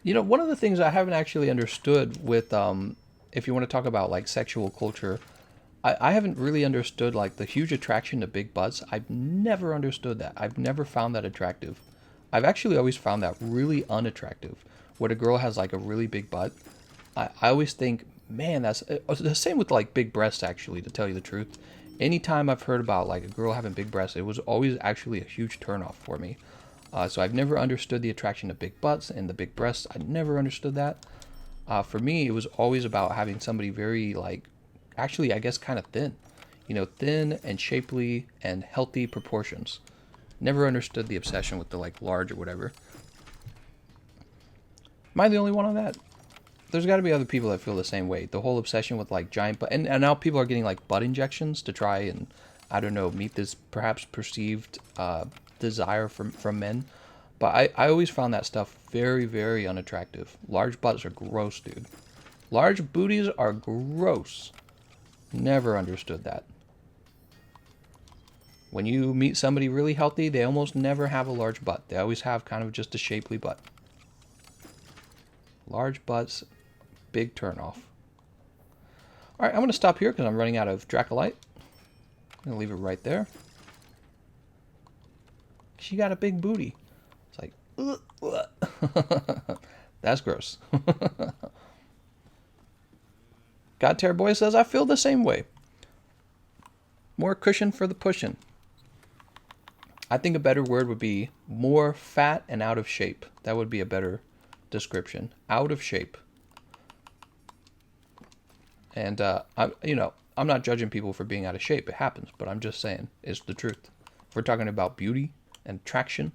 One of the things I haven't actually understood with, if you want to talk about like sexual culture, I haven't really understood like the huge attraction to big butts. I've never understood that. I've never found that attractive. I've actually always found that really unattractive. When a girl has like a really big butt, I always think, man, that's the same with like big breasts, actually, to tell you the truth. Anytime I've heard about like a girl having big breasts, it was always actually a huge turnoff for me. So I've never understood the attraction to big butts and the big breasts. I never understood that. For me, it was always about having somebody very like, actually, I guess kind of thin. Thin and shapely and healthy proportions. Never understood the obsession with the like large or whatever. Am I the only one on that? There's got to be other people that feel the same way. The whole obsession with like giant butt, and now people are getting like butt injections to try and, I don't know, meet this perhaps perceived desire from men. But I always found that stuff very, very unattractive. Large butts are gross, dude. Large booties are gross. Never understood that. When you meet somebody really healthy, they almost never have a large butt. They always have kind of just a shapely butt. Large butts, big turnoff. Alright, I'm going to stop here because I'm running out of Dracolite. I'm going to leave it right there. she got a big booty. It's like, that's gross. God Terror Boy says, I feel the same way. More cushion for the pushing. I think a better word would be more fat and out of shape. That would be a better description. Out of shape. And I'm not judging people for being out of shape. It happens, but I'm just saying it's the truth. If we're talking about beauty and attraction,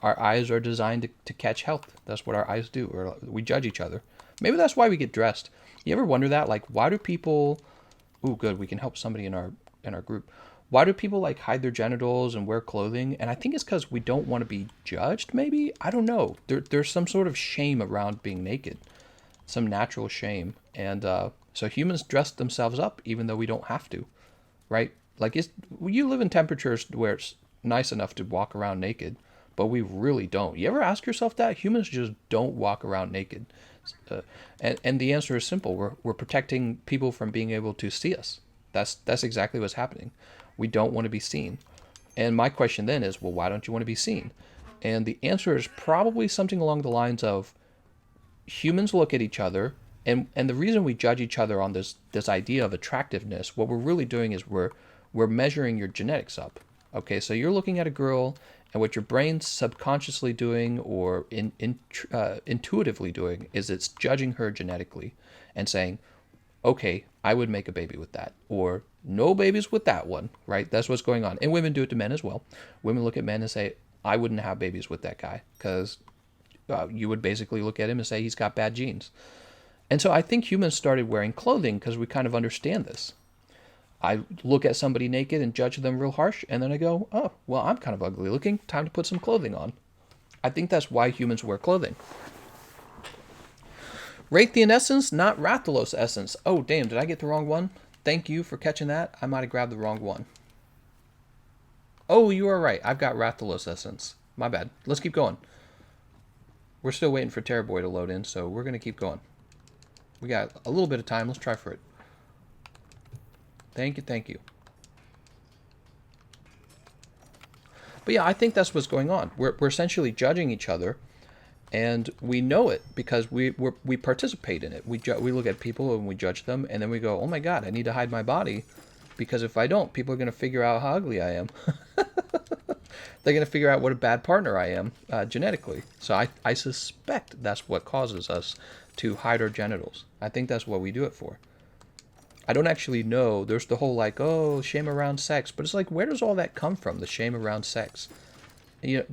our eyes are designed to catch health. That's what our eyes do. We judge each other. Maybe that's why we get dressed. You ever wonder that? Like, why do people? Ooh, good. We can help somebody in our group. Why do people like hide their genitals and wear clothing? And I think it's because we don't want to be judged. Maybe, I don't know. There's some sort of shame around being naked, some natural shame, and so humans dress themselves up even though we don't have to, right? Like, you live in temperatures where it's nice enough to walk around naked, but we really don't. You ever ask yourself that? Humans just don't walk around naked. And the answer is simple. We're protecting people from being able to see us. That's exactly what's happening. We don't want to be seen. And my question then is, well, why don't you want to be seen? And the answer is probably something along the lines of humans look at each other, and the reason we judge each other on this idea of attractiveness, what we're really doing is we're measuring your genetics up. Okay, so you're looking at a girl, and what your brain's subconsciously doing or intuitively doing is it's judging her genetically and saying, okay, I would make a baby with that, or no babies with that one, right? That's what's going on. And women do it to men as well. Women look at men and say, I wouldn't have babies with that guy, because you would basically look at him and say he's got bad genes. And so I think humans started wearing clothing because we kind of understand this. I look at somebody naked and judge them real harsh, and then I go, oh, well, I'm kind of ugly looking. Time to put some clothing on. I think that's why humans wear clothing. Raytheon Essence, not Rathalos Essence. Oh, damn, did I get the wrong one? Thank you for catching that. I might have grabbed the wrong one. Oh, you are right. I've got Rathalos Essence. My bad. Let's keep going. We're still waiting for Terror Boy to load in, so we're going to keep going. We got a little bit of time. Let's try for it. Thank you, thank you. But yeah, I think that's what's going on. We're essentially judging each other, and we know it because we participate in it. We look at people and we judge them, and then we go, oh my God, I need to hide my body, because if I don't, people are going to figure out how ugly I am. They're going to figure out what a bad partner I am genetically. So I suspect that's what causes us to hide our genitals. I think that's what we do it for. I don't actually know. There's the whole like, oh, shame around sex. But it's like, where does all that come from, the shame around sex?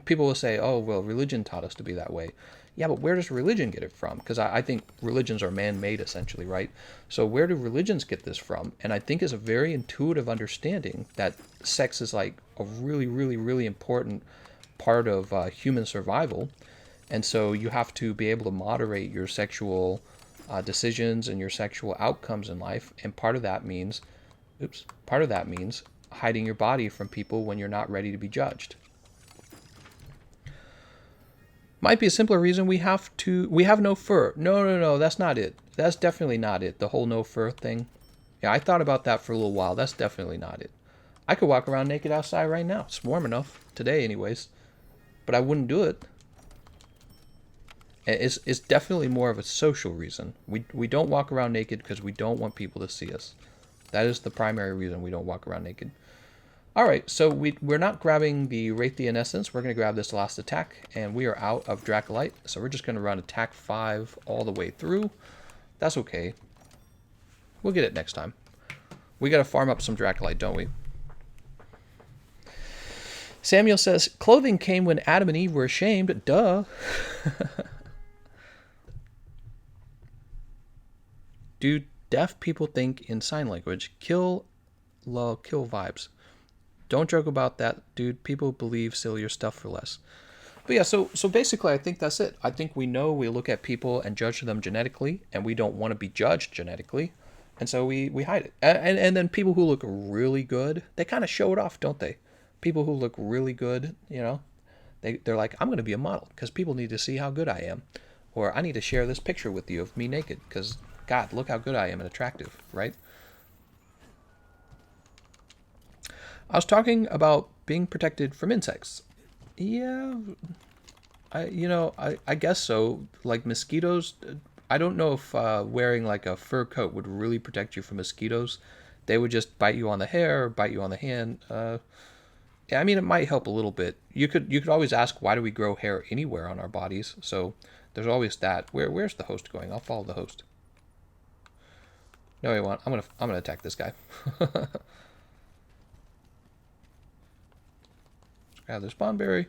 People will say, oh, well, religion taught us to be that way. Yeah, but where does religion get it from? Because I think religions are man-made, essentially, right? So where do religions get this from? And I think it's a very intuitive understanding that sex is like a really, really, really important part of human survival. And so you have to be able to moderate your sexual decisions and your sexual outcomes in life. And part of that means hiding your body from people when you're not ready to be judged. Might be a simpler reason we have no fur. No, that's not it. That's definitely not it. The whole no fur thing. Yeah, I thought about that for a little while. That's definitely not it. I could walk around naked outside right now. It's warm enough today anyways. But I wouldn't do it. It's definitely more of a social reason. We don't walk around naked because we don't want people to see us. That is the primary reason we don't walk around naked. Alright, so we're not grabbing the Raytheon Essence. We're going to grab this last attack, and we are out of Dracolite. So we're just going to run attack 5 all the way through. That's okay. We'll get it next time. We got to farm up some Dracolite, don't we? Samuel says, clothing came when Adam and Eve were ashamed. Duh. Do deaf people think in sign language? Kill vibes. Don't joke about that, dude. People believe sillier stuff for less. But yeah, so basically I think that's it. I think we look at people and judge them genetically, and we don't want to be judged genetically. And so we hide it. And then people who look really good, they kind of show it off, don't they? People who look really good, they're like, I'm going to be a model because people need to see how good I am. Or I need to share this picture with you of me naked because, God, look how good I am and attractive, right? I was talking about being protected from insects. Yeah, I guess so. Like mosquitoes, I don't know if wearing like a fur coat would really protect you from mosquitoes. They would just bite you on the hair or bite you on the hand. Yeah, I mean, it might help a little bit. You could always ask, why do we grow hair anywhere on our bodies? So there's always that. Where's the host going? I'll follow the host. No, you want? I'm gonna attack this guy. Grab the spawn berry.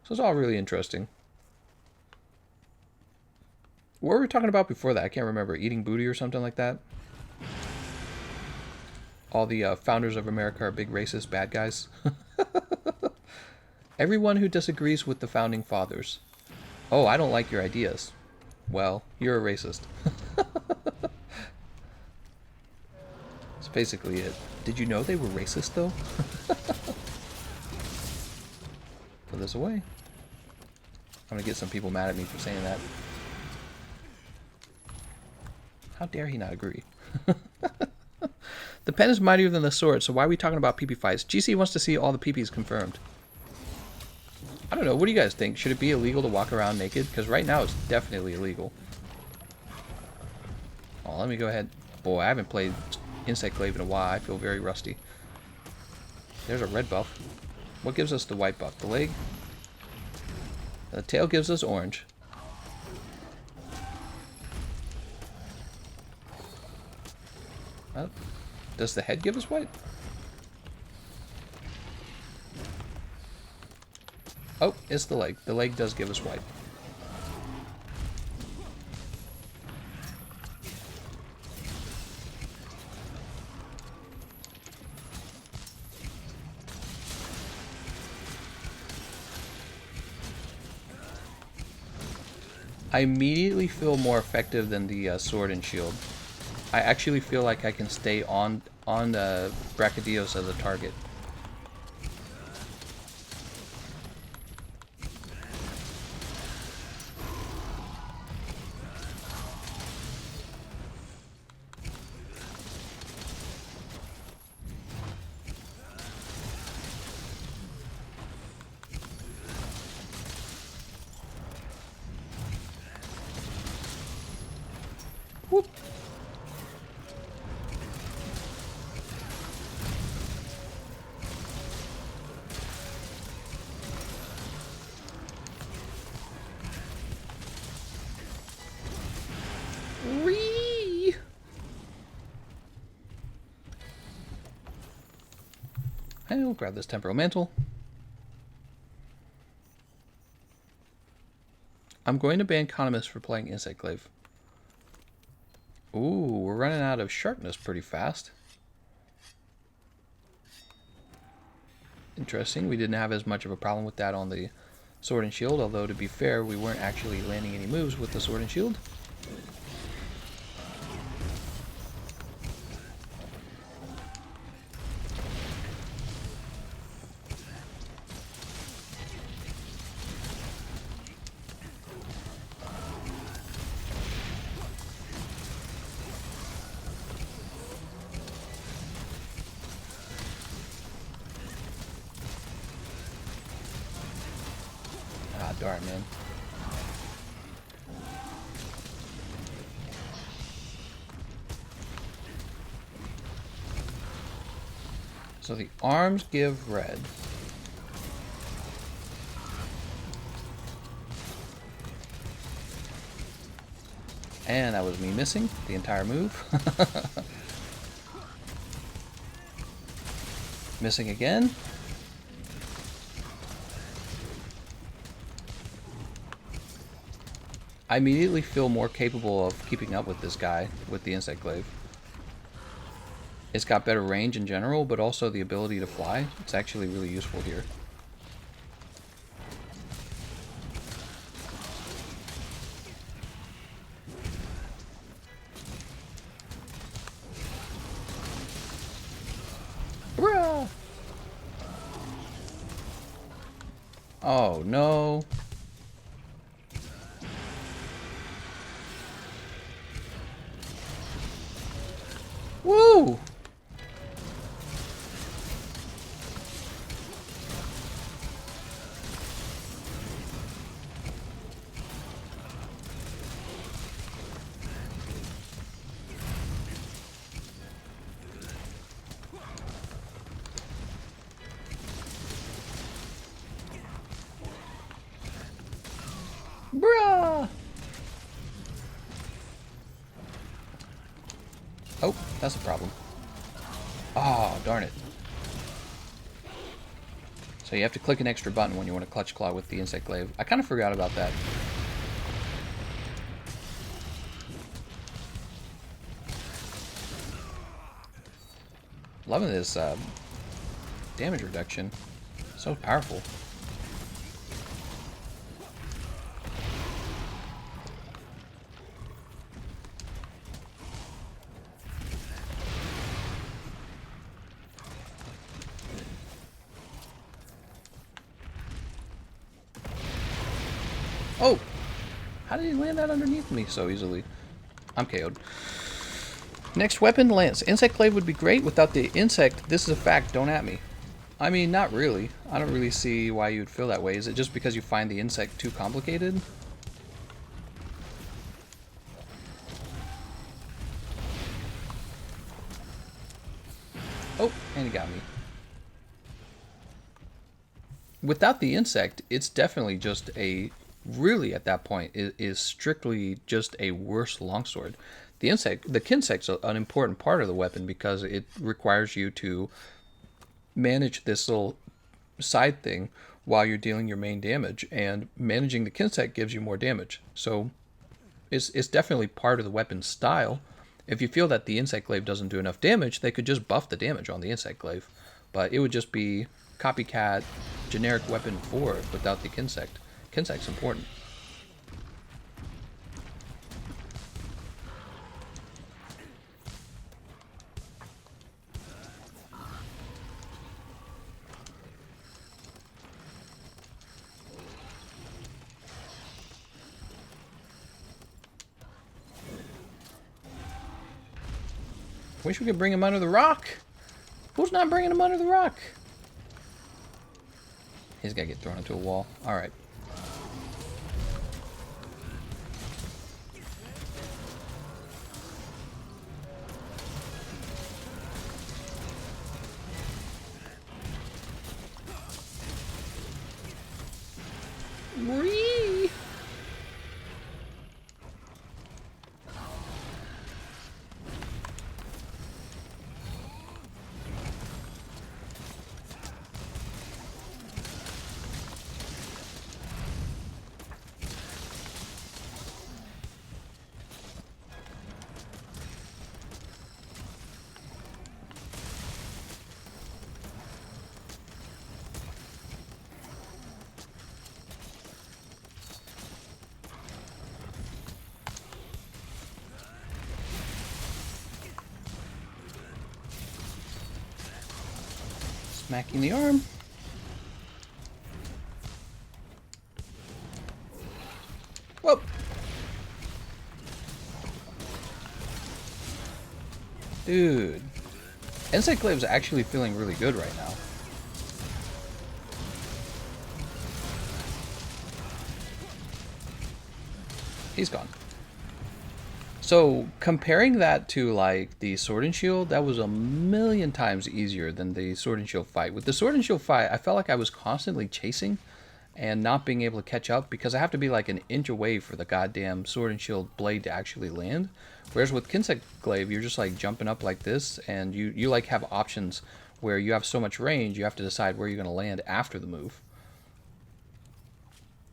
So it's all really interesting. What were we talking about before that? I can't remember. Eating booty or something like that? All the founders of America are big racist bad guys. Everyone who disagrees with the founding fathers. Oh, I don't like your ideas. Well, you're a racist. That's basically it. Did you know they were racist, though? Put this away. I'm gonna get some people mad at me for saying that. How dare he not agree? The pen is mightier than the sword, so why are we talking about PP fights? GC wants to see all the PPs confirmed. I don't know, what do you guys think? Should it be illegal to walk around naked? Because right now it's definitely illegal. Oh, let me go ahead. Boy, I haven't played Insect Glaive in a while. I feel very rusty. There's a red buff. What gives us the white buff? The leg? The tail gives us orange. Does the head give us white? Oh, it's the leg. The leg does give us white. I immediately feel more effective than the sword and shield. I actually feel like I can stay on Brachydios as a target. Whoop. Whee! And we'll grab this temporal mantle. I'm going to ban Economist for playing Insect Glaive. Ooh, we're running out of sharpness pretty fast. Interesting. We didn't have as much of a problem with that on the sword and shield, although to be fair, we weren't actually landing any moves with the sword and shield. Ah, darn, man. So the arms give red. And that was me missing the entire move. Missing again. I immediately feel more capable of keeping up with this guy with the Insect Glaive. It's got better range in general, but also the ability to fly. It's actually really useful here. Hurrah! Oh no. Woo! Oh, that's a problem. Oh, darn it. So you have to click an extra button when you want to clutch claw with the insect glaive. I kind of forgot about that. Loving this damage reduction. So powerful. Oh! How did he land that underneath me so easily? I'm KO'd. Next weapon, lance. Insect glaive would be great. Without the insect, this is a fact, don't at me. I mean, not really. I don't really see why you'd feel that way. Is it just because you find the insect too complicated? Oh, and he got me. Without the insect, it's definitely just a... Really, at that point, is strictly just a worse longsword. The kinsect's an important part of the weapon because it requires you to manage this little side thing while you're dealing your main damage, and managing the kinsect gives you more damage. So it's definitely part of the weapon's style. If you feel that the insect glaive doesn't do enough damage, they could just buff the damage on the insect glaive, but it would just be copycat generic weapon 4 without the kinsect. Kinsect's important. Wish we could bring him under the rock. Who's not bringing him under the rock? He's got to get thrown into a wall. All right. Whee! Smacking the arm. Whoa! Dude. Insect Glaive's actually feeling really good right now. He's gone. So, comparing that to, like, the Sword and Shield, that was a million times easier than the Sword and Shield fight. With the Sword and Shield fight, I felt like I was constantly chasing and not being able to catch up because I have to be, like, an inch away for the goddamn Sword and Shield blade to actually land. Whereas with Kinsect Glaive, you're just, like, jumping up like this, and you like, have options where you have so much range, you have to decide where you're going to land after the move.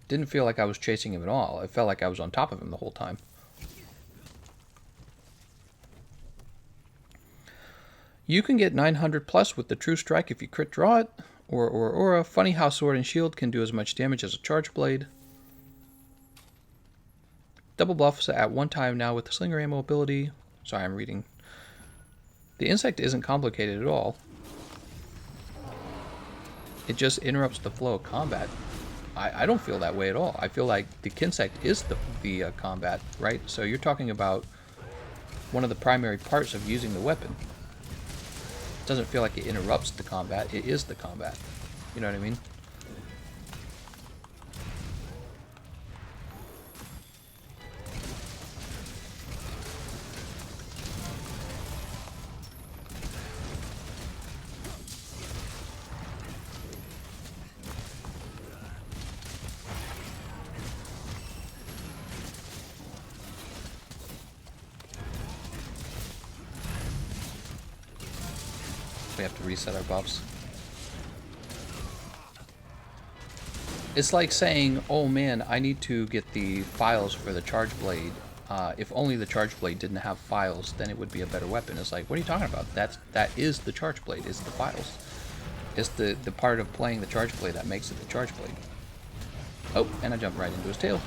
Didn't feel like I was chasing him at all. It felt like I was on top of him the whole time. You can get 900 plus with the True Strike if you crit draw it, or Aura. Funny how Sword and Shield can do as much damage as a Charge Blade. Double buffs at one time now with the Slinger Ammo ability. Sorry, I'm reading. The Insect isn't complicated at all. It just interrupts the flow of combat. I don't feel that way at all. I feel like the Kinsect is the combat, right? So you're talking about one of the primary parts of using the weapon. It doesn't feel like it interrupts the combat. It is the combat. You know what I mean? we have to reset our buffs. It's like saying, oh man, I need to get the files for the charge blade. If only the charge blade didn't have files, then it would be a better weapon. It's like, what are you talking about? That is the charge blade, is the files. It's the part of playing the charge blade that makes it the charge blade. Oh, and I jumped right into his tail.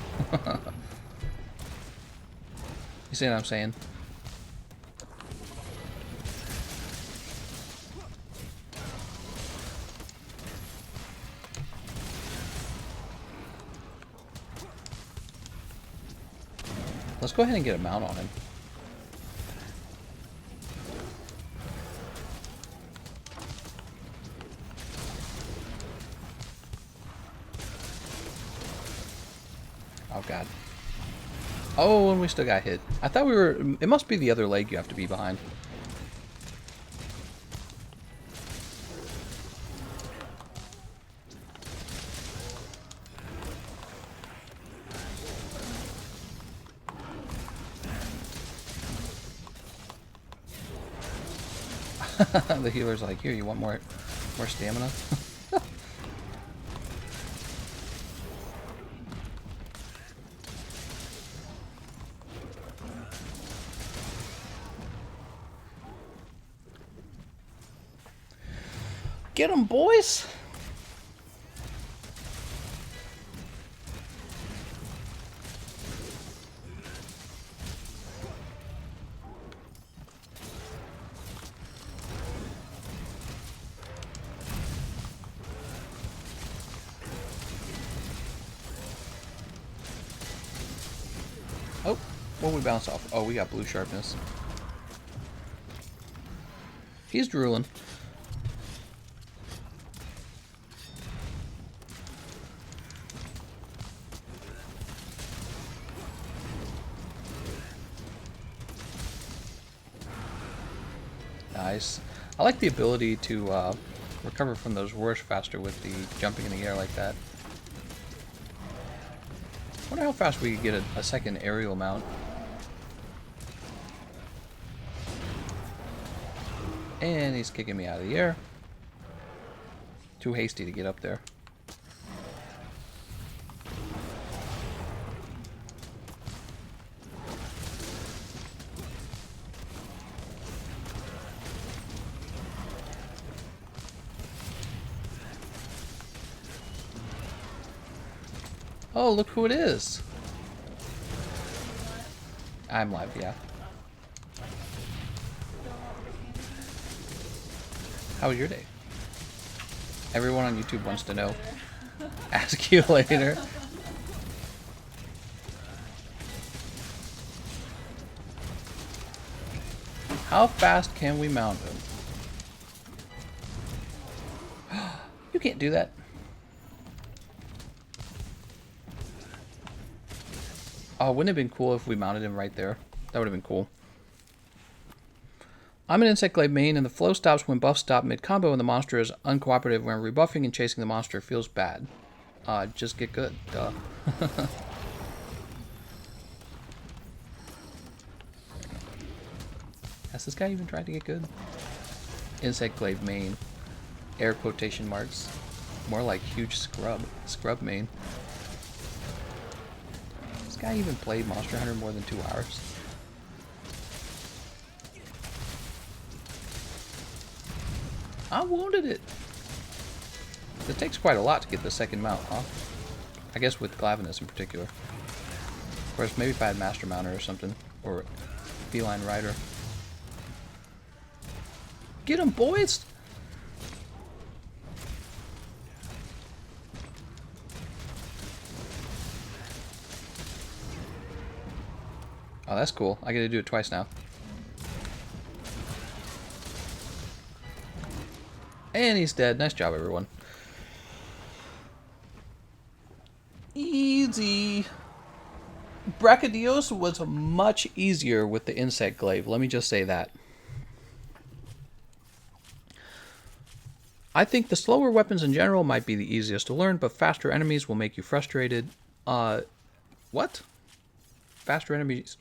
You see what I'm saying? Let's go ahead and get a mount on him. Oh god. Oh, and we still got hit. I thought we were... It must be the other leg you have to be behind. The healer's like, here, you want more stamina? Get them, boys! Oh, what we bounce off? Oh, we got blue sharpness. He's drooling. Nice. I like the ability to recover from those wars faster with the jumping in the air like that. Wonder how fast we could get a second aerial mount. And he's kicking me out of the air. Too hasty to get up there. Oh, look who it is. I'm live, yeah. How was your day? Everyone on YouTube wants to know. Ask you later. How fast can we mount him? You can't do that. Oh, wouldn't it have been cool if we mounted him right there? That would have been cool. I'm an Insect Glaive main, and the flow stops when buffs stop mid-combo, and the monster is uncooperative when rebuffing and chasing the monster feels bad. Just get good. Duh. Has this guy even tried to get good? Insect Glaive main. Air quotation marks. More like huge scrub. Scrub main. This guy even played Monster Hunter more than 2 hours. I wounded it. It takes quite a lot to get the second mount, huh? I guess with Glavinus in particular. Of course, maybe if I had Master Mounter or something. Or Feline Rider. Get 'em, boys! Oh, that's cool. I get to do it twice now. And he's dead. Nice job, everyone. Easy. Brachydios was much easier with the Insect Glaive. Let me just say that. I think the slower weapons in general might be the easiest to learn, but faster enemies will make you frustrated. What? Faster enemies?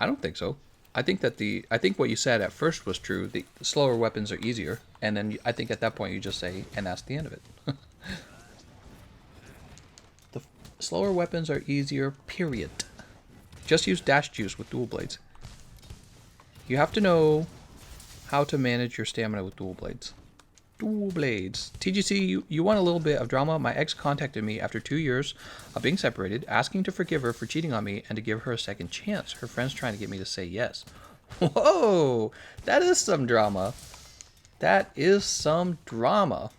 I don't think so. I think that I think what you said at first was true. The slower weapons are easier, and then I think at that point you just say, and that's the end of it. The slower weapons are easier, period. Just use dash juice with dual blades. You have to know how to manage your stamina with dual blades. Dual blades. TGC, you want a little bit of drama? My ex contacted me after 2 years of being separated, asking to forgive her for cheating on me and to give her a second chance. Her friend's trying to get me to say yes. Whoa! That is some drama. That is some drama.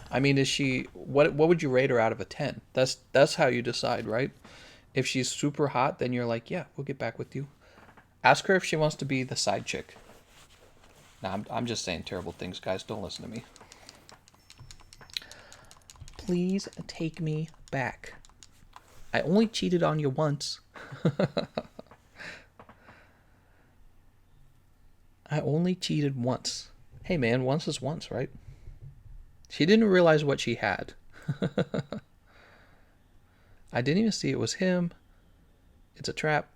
I mean, is she... What would you rate her out of a 10? That's how you decide, right? If she's super hot, then you're like, yeah, we'll get back with you. Ask her if she wants to be the side chick. Nah, I'm just saying terrible things, guys. Don't listen to me. Please take me back. I only cheated on you once. I only cheated once. Hey, man, once is once, right? She didn't realize what she had. I didn't even see it was him. It's a trap.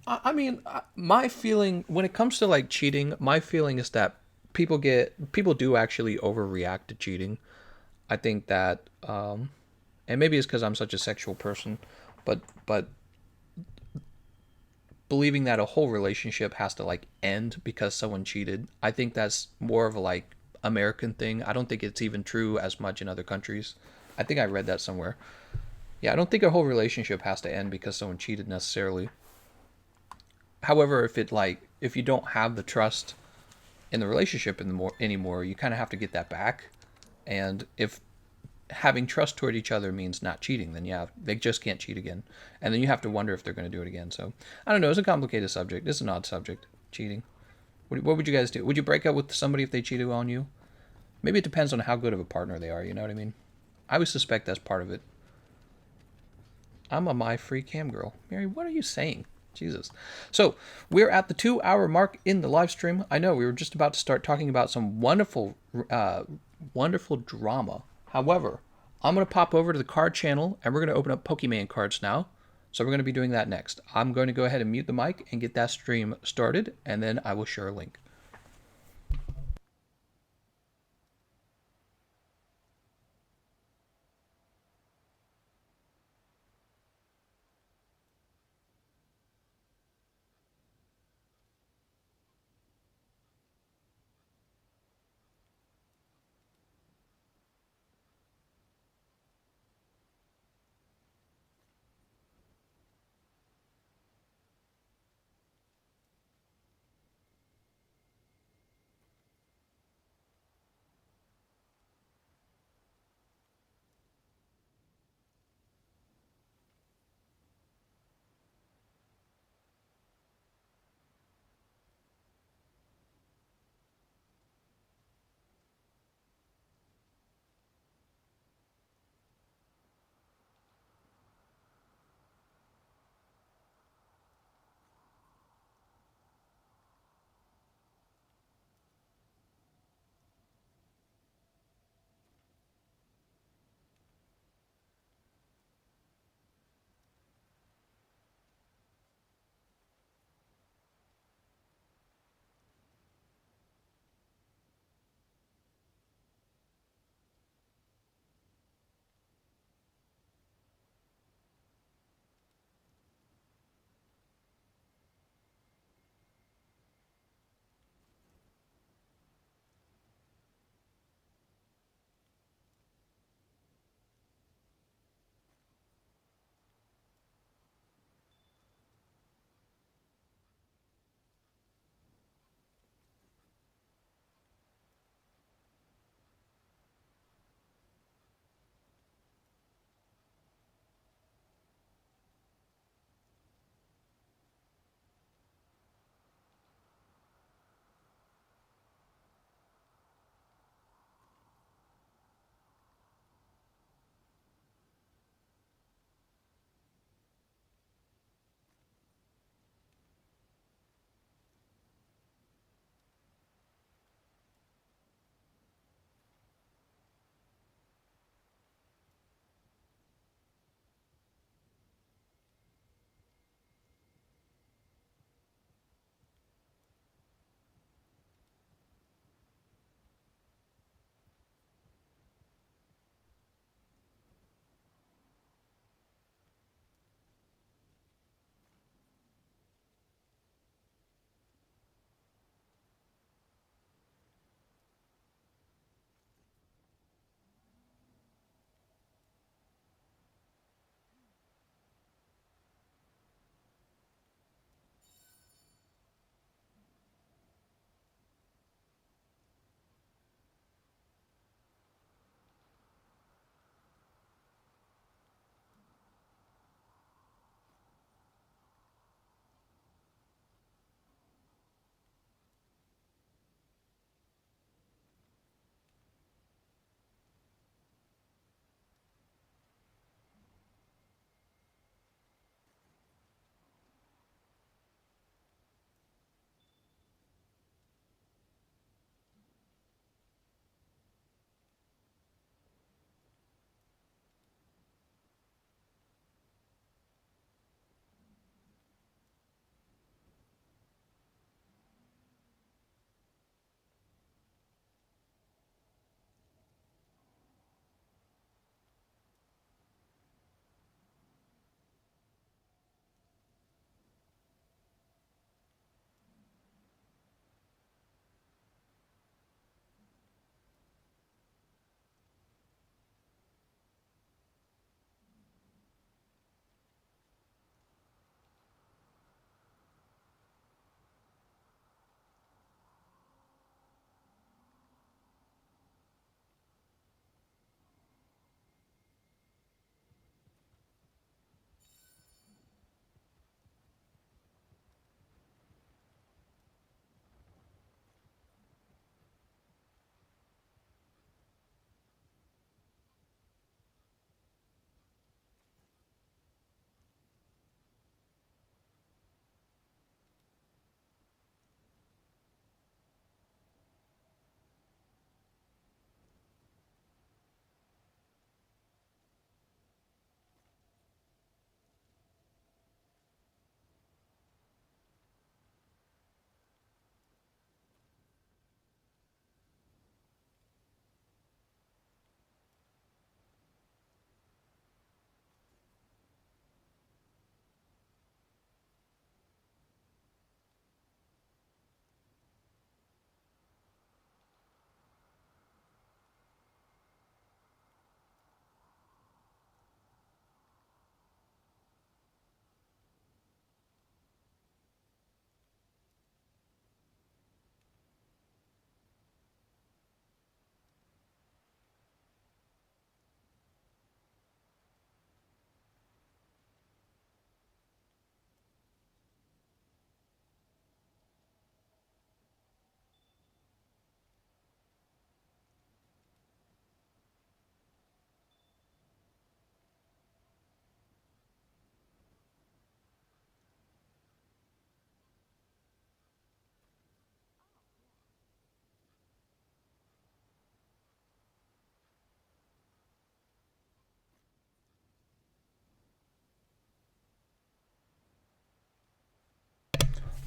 I mean, my feeling when it comes to like cheating, my feeling is that people do actually overreact to cheating. I think that, and maybe it's because I'm such a sexual person, but believing that a whole relationship has to like end because someone cheated, I think that's more of a like American thing. I don't think it's even true as much in other countries. I think I read that somewhere. Yeah, I don't think a whole relationship has to end because someone cheated necessarily. However, if you don't have the trust in the relationship anymore, you kind of have to get that back. And if having trust toward each other means not cheating, then yeah, they just can't cheat again. And then you have to wonder if they're going to do it again. So I don't know. It's a complicated subject. It's an odd subject. Cheating. What would you guys do? Would you break up with somebody if they cheated on you? Maybe it depends on how good of a partner they are. You know what I mean? I would suspect that's part of it. I'm a my free cam girl. Mary, what are you saying? Jesus. So we're at the 2-hour mark in the live stream. I know we were just about to start talking about some wonderful, wonderful drama. However, I'm going to pop over to the card channel and we're going to open up Pokemon cards now. So we're going to be doing that next. I'm going to go ahead and mute the mic and get that stream started, and then I will share a link.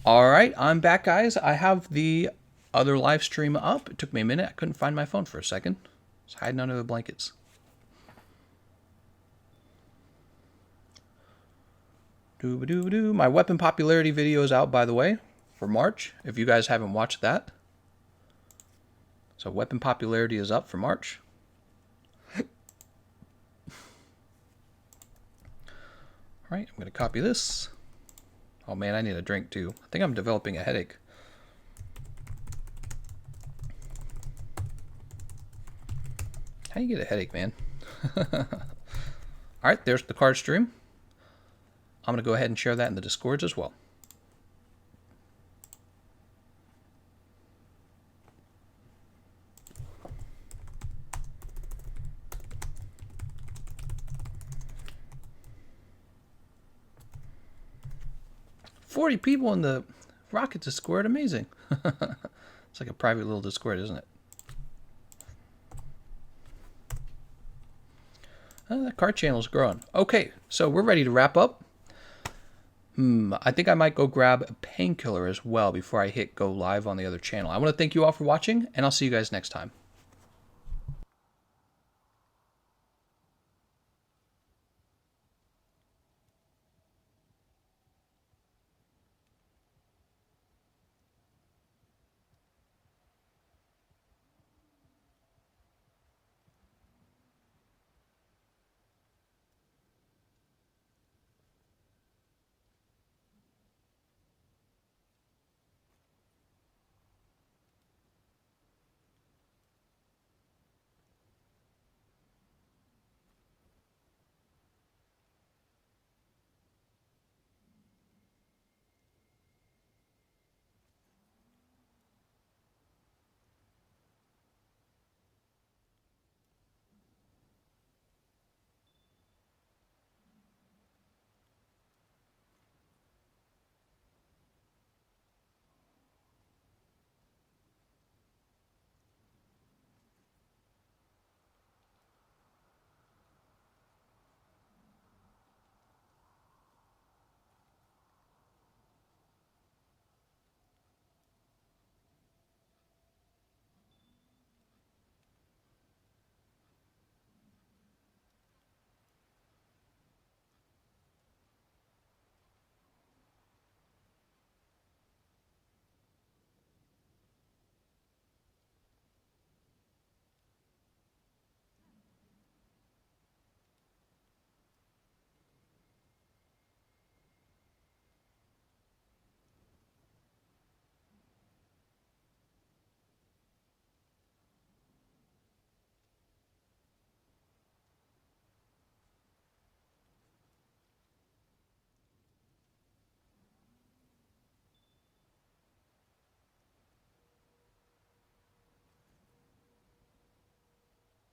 All right, I'm back, guys. I have the other live stream up. It took me a minute. I couldn't find my phone for a second. It's hiding under the blankets. Doo-ba-doo-ba-doo. My weapon popularity video is out, by the way, for March, if you guys haven't watched that. So weapon popularity is up for March. All right, I'm going to copy this. Oh man, I need a drink too. I think I'm developing a headache. How do you get a headache, man? All right, there's the card stream. I'm going to go ahead and share that in the Discords as well. "40 people in the Rocket Discord, amazing." It's like a private little Discord, isn't it? That card channel's growing. Okay, so we're ready to wrap up. I think I might go grab a painkiller as well before I hit go live on the other channel. I want to thank you all for watching, and I'll see you guys next time.